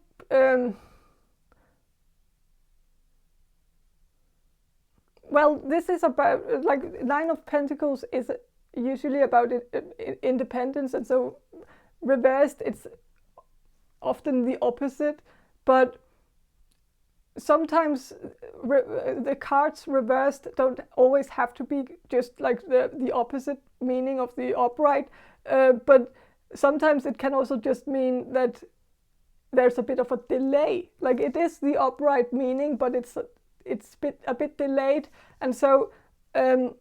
well, this is about, like, Nine of Pentacles is usually about independence, and so reversed, it's often the opposite. But sometimes the cards reversed don't always have to be just like the opposite meaning of the upright, but sometimes it can also just mean that there's a bit of a delay. Like it is the upright meaning, but it's a bit delayed. And so I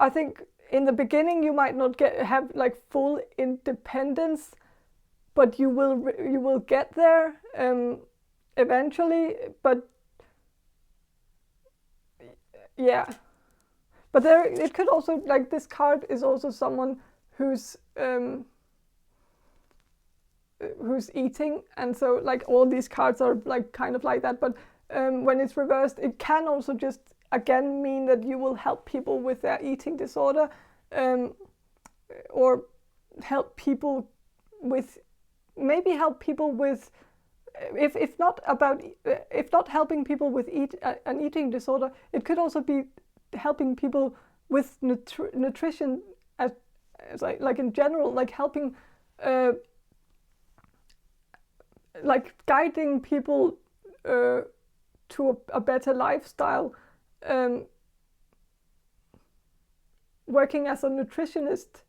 think in the beginning you might not have like full independence, but you will get there eventually. But yeah, but it could also, like, this card is also someone who's eating, and so like all these cards are like kind of like that. But when it's reversed, it can also just again mean that you will help people with their eating disorder, or help people with if not helping people with an eating disorder, it could also be helping people with nutrition as like in general, like helping like guiding people to a better lifestyle, working as a nutritionist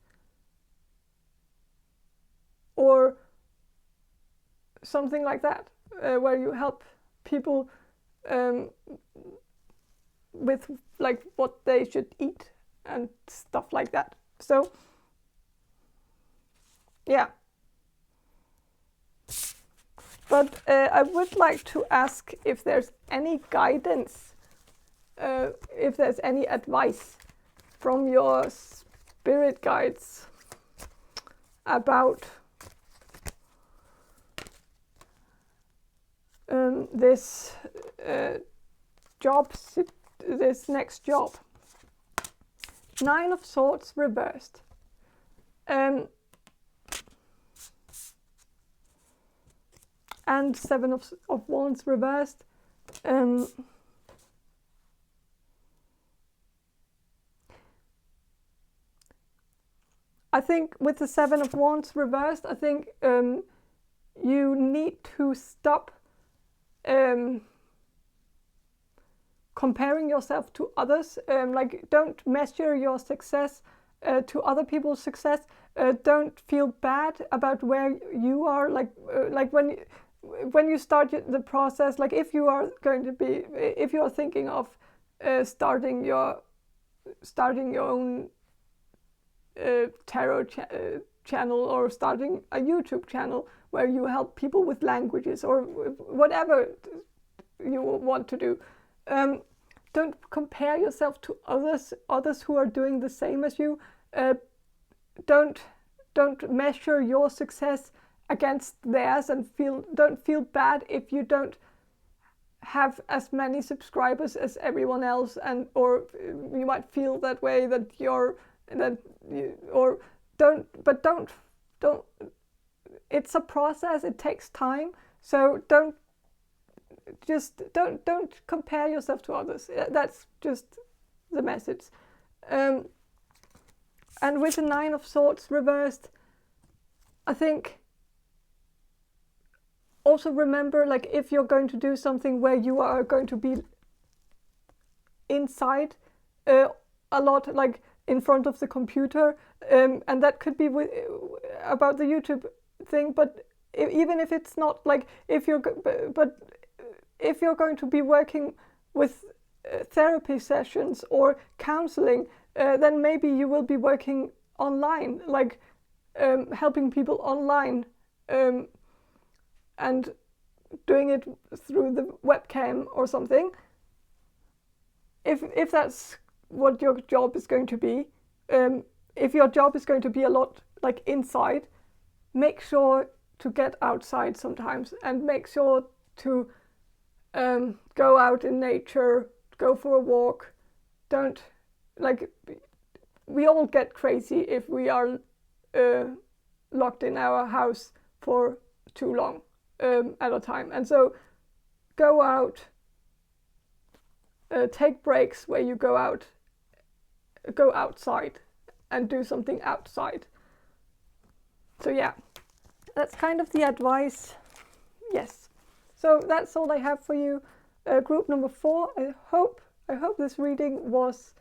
or something like that, where you help people with like what they should eat and stuff like that. So yeah. But I would like to ask if there's any guidance, if there's any advice from your spirit guides about this this next job. 9 of Swords reversed. And 7 of Wands reversed. I think with the 7 of Wands reversed, I think you need to stop comparing yourself to others. Like, don't measure your success to other people's success. Don't feel bad about where you are. Like when you start the process, like if you are thinking of starting your own tarot channel, or starting a YouTube channel where you help people with languages, or whatever you want to do. Don't compare yourself to others who are doing the same as you. Don't measure your success against theirs, and don't feel bad if you don't have as many subscribers as everyone else, or you might feel that way, don't. It's a process. It takes time. So don't compare yourself to others. That's just the message. And with the 9 of Swords reversed, I think also remember, like, if you're going to do something where you are going to be inside a lot, like in front of the computer, and that could be about the YouTube thing, but even if it's not, like, if you're going to be working with therapy sessions or counseling, then maybe you will be working online, like helping people online, and doing it through the webcam or something. If that's what your job is going to be, if your job is going to be a lot like inside, make sure to get outside sometimes, and make sure to go out in nature, go for a walk. Don't, like, we all get crazy if we are locked in our house for too long at a time. And so go out, take breaks where you go outside and do something outside. So yeah, that's kind of the advice. Yes. So that's all I have for you. Group number 4. I hope this reading was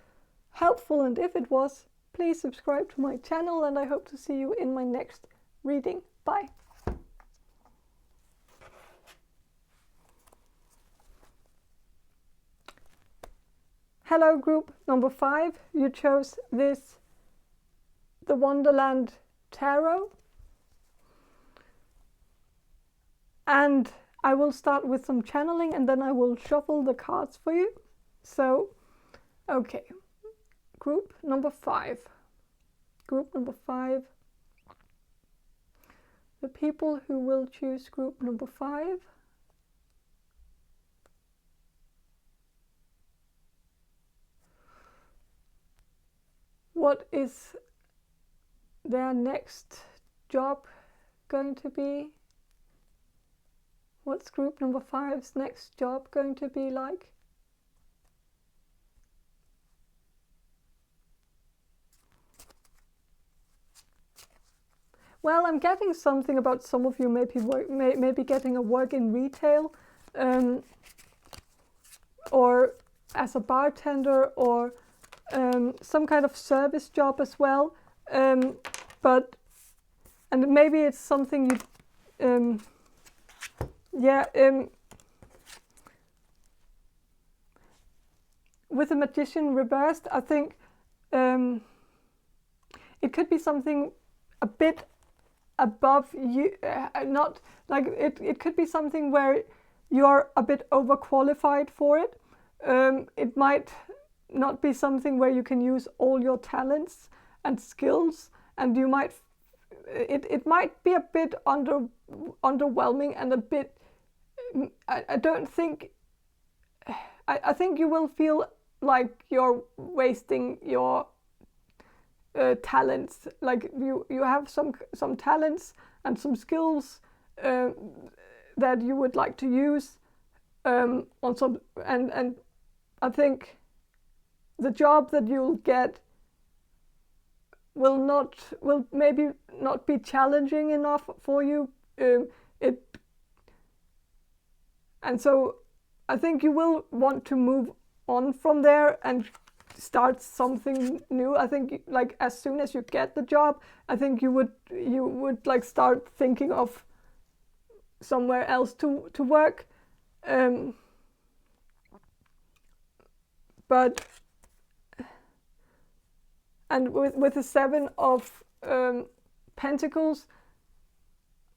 helpful, and if it was, please subscribe to my channel, and I hope to see you in my next reading. Bye. Hello, group number 5. You chose the Wonderland Tarot. And I will start with some channeling, and then I will shuffle the cards for you. So, okay. Group number 5. Group number 5. The people who will choose group number 5. What is their next job going to be? What's group number 5's next job going to be like? Well, I'm getting something about some of you maybe getting a work in retail, or as a bartender, or some kind of service job as well. And maybe it's something you with the Magician reversed, I think it could be something a bit above you, not like it could be something where you're a bit overqualified for it. It might not be something where you can use all your talents and skills, and you might it might be a bit underwhelming and a bit I don't think, I think you will feel like you're wasting your talents. Like you have some talents and some skills that you would like to use on some, and I think the job that you'll get will maybe not be challenging enough for you. And so I think you will want to move on from there and start something new. I think like as soon as you get the job, I think you would like start thinking of somewhere else to work. But and with the 7 of Pentacles,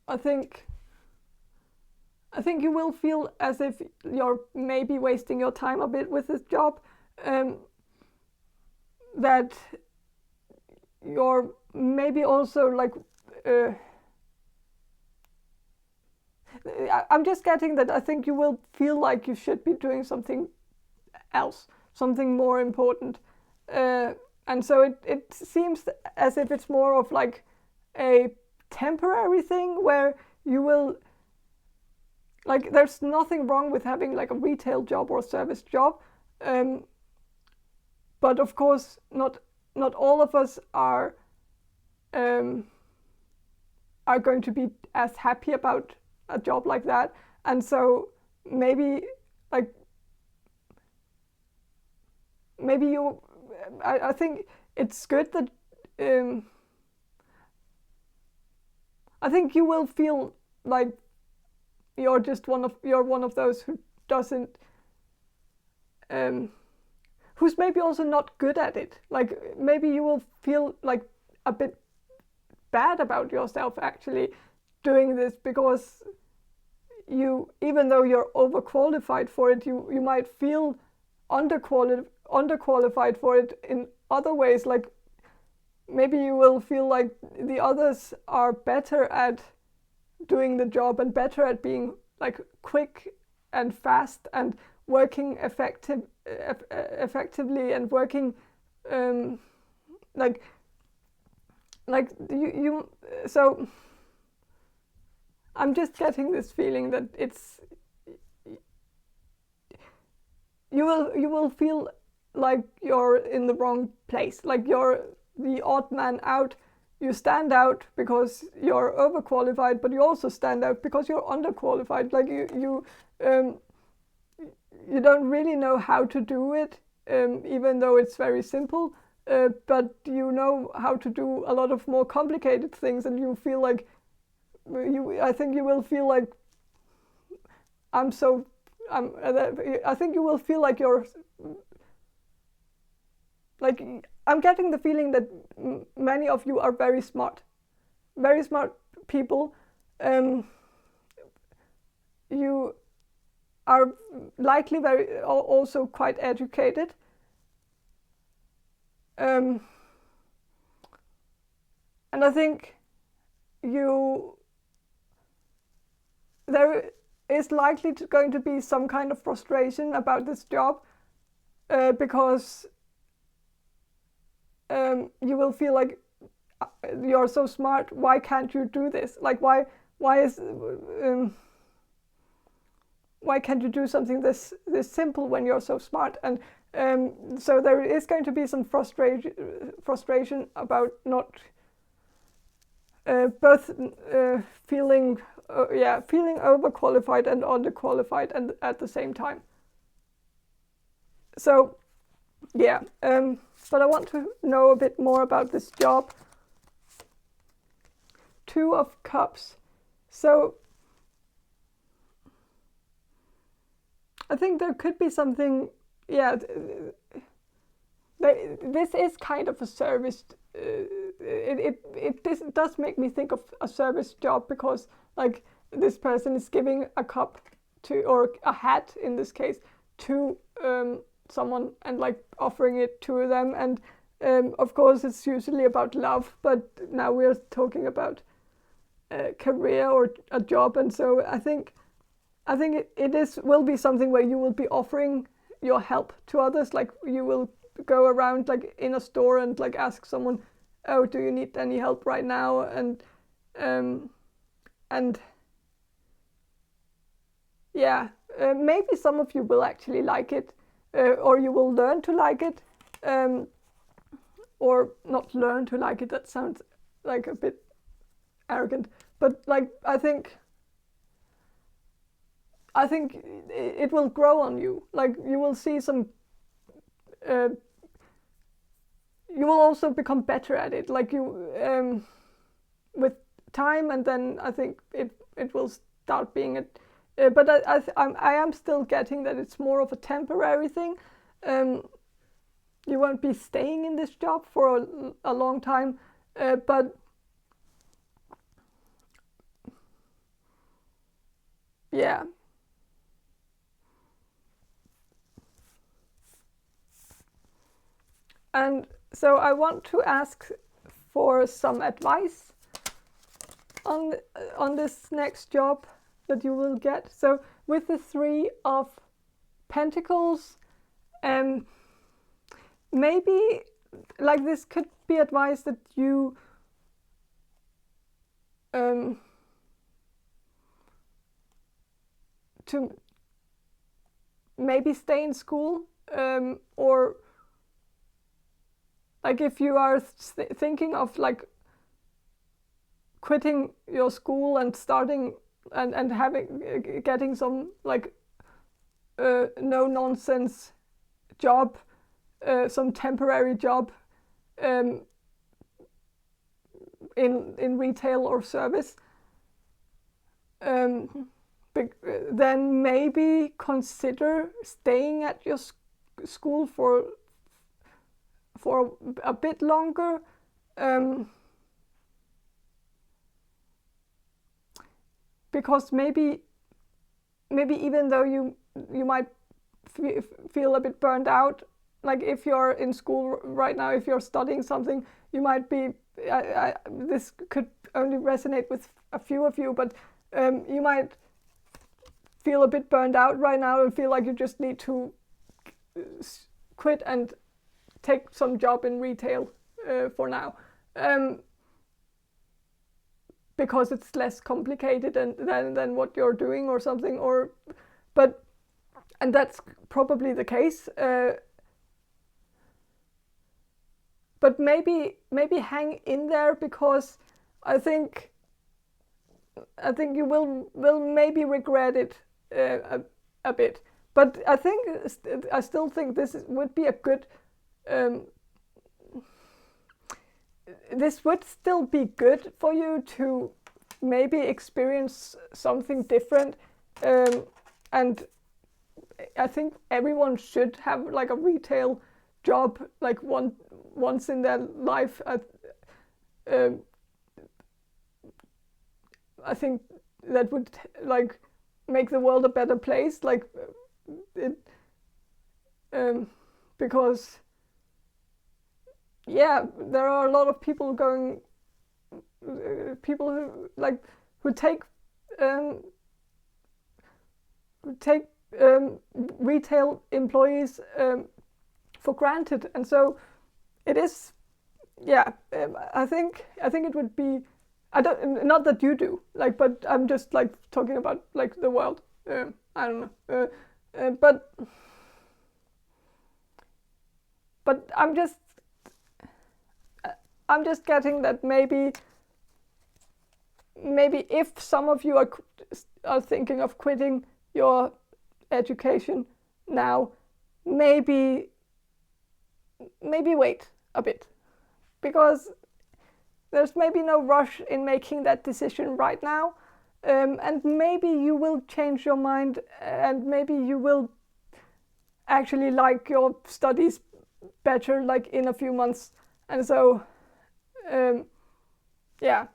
I think you will feel as if you're maybe wasting your time a bit with this job. That you're maybe also like I'm just getting that I think you will feel like you should be doing something else, something more important. And so it seems as if it's more of like a temporary thing where you will, like, there's nothing wrong with having like a retail job or a service job. But of course, not all of us are going to be as happy about a job like that. And so maybe you, I think it's good that I think you will feel like you're one of those who doesn't who's maybe also not good at it. Like maybe you will feel like a bit bad about yourself actually doing this, because you, even though you're overqualified for it, you might feel underqualified for it in other ways. Like maybe you will feel like the others are better at doing the job and better at being like quick and fast and working effectively and working like you. So I'm just getting this feeling that it's you will feel like you're in the wrong place, like you're the odd man out. You stand out because you're overqualified, but you also stand out because you're underqualified. Like you don't really know how to do it, even though it's very simple. But you know how to do a lot of more complicated things, and you feel like I think you will feel like I think you will feel like you're like, I'm getting the feeling that many of you are very smart people. You are likely also quite educated. And I think there is likely going to be some kind of frustration about this job, because you will feel like you're so smart. Why can't you do this? Like why can't you do something this simple when you're so smart? And so there is going to be some frustration about not both feeling overqualified and underqualified and at the same time. So yeah, but I want to know a bit more about this job. 2 of Cups. So I think there could be something, this is kind of a service. It does make me think of a service job, because like this person is giving a cup to, or a hat in this case, to someone and like offering it to them. And of course it's usually about love, but now we're talking about a career or a job. And so I think I think it will be something where you will be offering your help to others. Like you will go around like in a store and like ask someone, oh, do you need any help right now? And yeah, maybe some of you will actually like it, or you will learn to like it, or not learn to like it. That sounds like a bit arrogant, but like I think it will grow on you. Like you will see some. You will also become better at it. Like you, with time, and then I think it will start being a. But I am still getting that it's more of a temporary thing. You won't be staying in this job for a long time, but yeah. And so I want to ask for some advice on this next job that you will get. So with the 3 of Pentacles, maybe like this could be advice that you to maybe stay in school, or like if you are thinking of like quitting your school and starting and having getting some like no nonsense job, some temporary job in retail or service, then maybe consider staying at your school for a bit longer, because maybe even though you might feel a bit burned out, like if you're in school right now, if you're studying something, you might be, this could only resonate with a few of you, but you might feel a bit burned out right now and feel like you just need to quit and take some job in retail for now, because it's less complicated than what you're doing or something, and that's probably the case, but maybe hang in there, because I think you will maybe regret it a bit, but I still think this would be a good. This would still be good for you to maybe experience something different, and I think everyone should have like a retail job like once in their life. I think that would like make the world a better place, like because yeah, there are a lot of people who take retail employees for granted, and so it is. Yeah, I think it would be. I don't. Not that you do. Like, but I'm just like talking about like the world. I don't know. But I'm just getting that maybe if some of you are thinking of quitting your education now, maybe wait a bit, because there's maybe no rush in making that decision right now, and maybe you will change your mind, and maybe you will actually like your studies better like in a few months, and so yeah.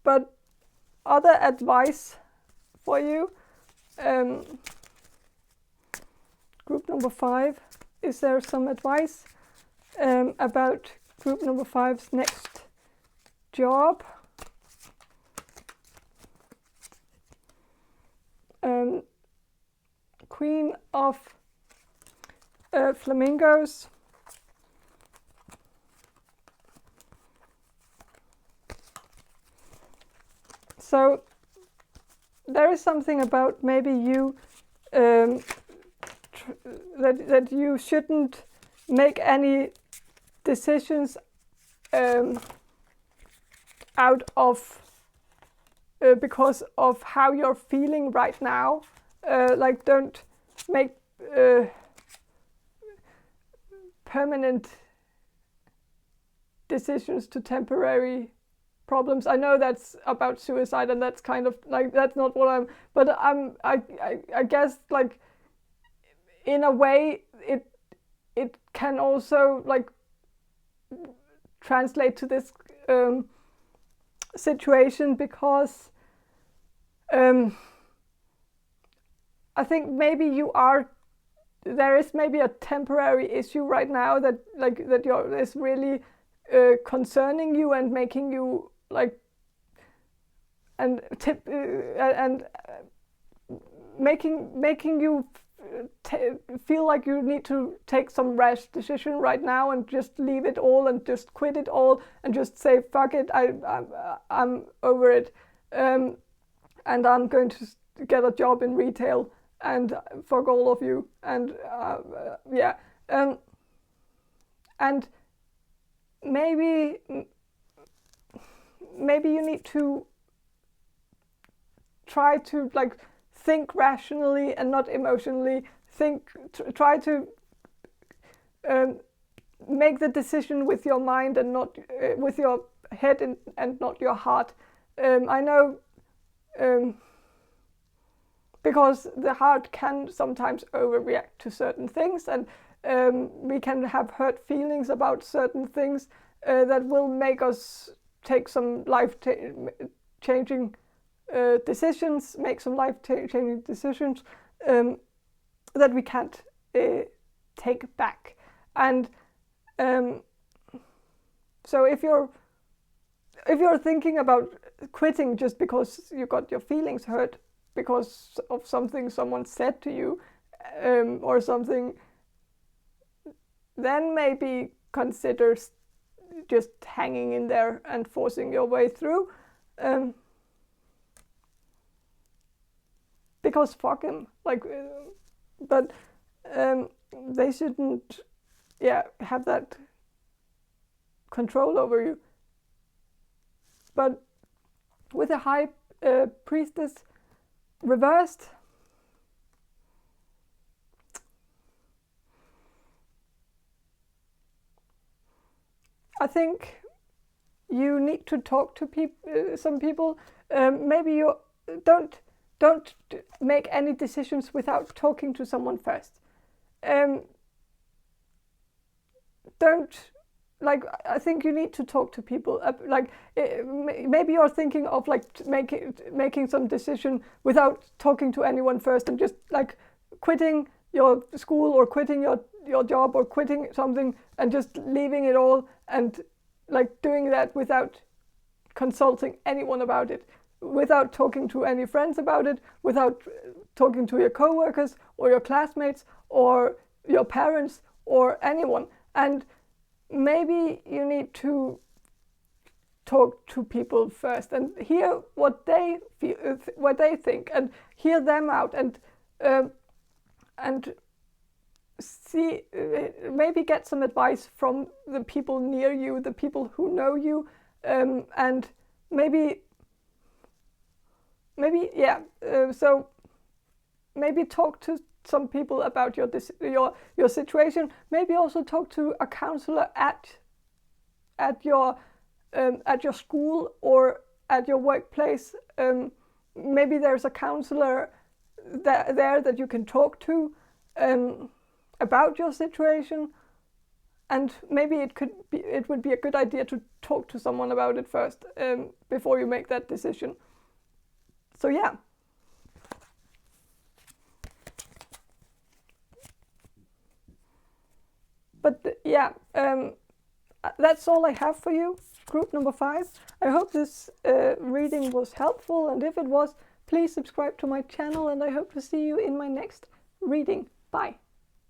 But other advice for you, group number 5, is there some advice about group number 5's next job? Queen of Flamingos. So there is something about maybe you that you shouldn't make any decisions out of because of how you're feeling right now. Like, don't make permanent decisions to temporary problems. I know that's about suicide, and that's kind of like, that's not what I'm, but I guess, like, in a way it can also, like, translate to this situation, because I think maybe there is maybe a temporary issue right now that is really concerning you and making you, like, and making you feel like you need to take some rash decision right now and just leave it all and just quit it all and just say fuck it, I'm over it, and I'm going to get a job in retail and fuck all of you, and yeah, and maybe you need to try to, like, think rationally and not emotionally. Try to make the decision with your mind and not with your head and not your heart. I know, because the heart can sometimes overreact to certain things, and we can have hurt feelings about certain things that will make us take some life-changing decisions, make some life-changing decisions that we can't take back. And so if you're thinking about quitting just because you got your feelings hurt because of something someone said to you, or something, then maybe consider just hanging in there and forcing your way through. Because fuck him, like, but they shouldn't, have that control over you. But with a high priestess reversed, I think you need to talk to some people. Maybe you don't make any decisions without talking to someone first. I think you need to talk to people. Maybe you're thinking of, like, making some decision without talking to anyone first, and just, like, quitting your school or quitting your job or quitting something and just leaving it all, and, like, doing that without consulting anyone about it, without talking to any friends about it, without talking to your co-workers or your classmates or your parents or anyone. And maybe you need to talk to people first and hear what they feel, what they think, and hear them out, and see, maybe get some advice from the people near you, the people who know you, and maybe so maybe talk to some people about your situation. Maybe also talk to a counselor at your school or at your workplace. Maybe there's a counselor there that you can talk to about your situation, and maybe it would be a good idea to talk to someone about it first, before you make that decision. So yeah. But that's all I have for you, group number 5. I hope this reading was helpful, and if it was, Please subscribe to my channel, and I hope to see you in my next reading. Bye!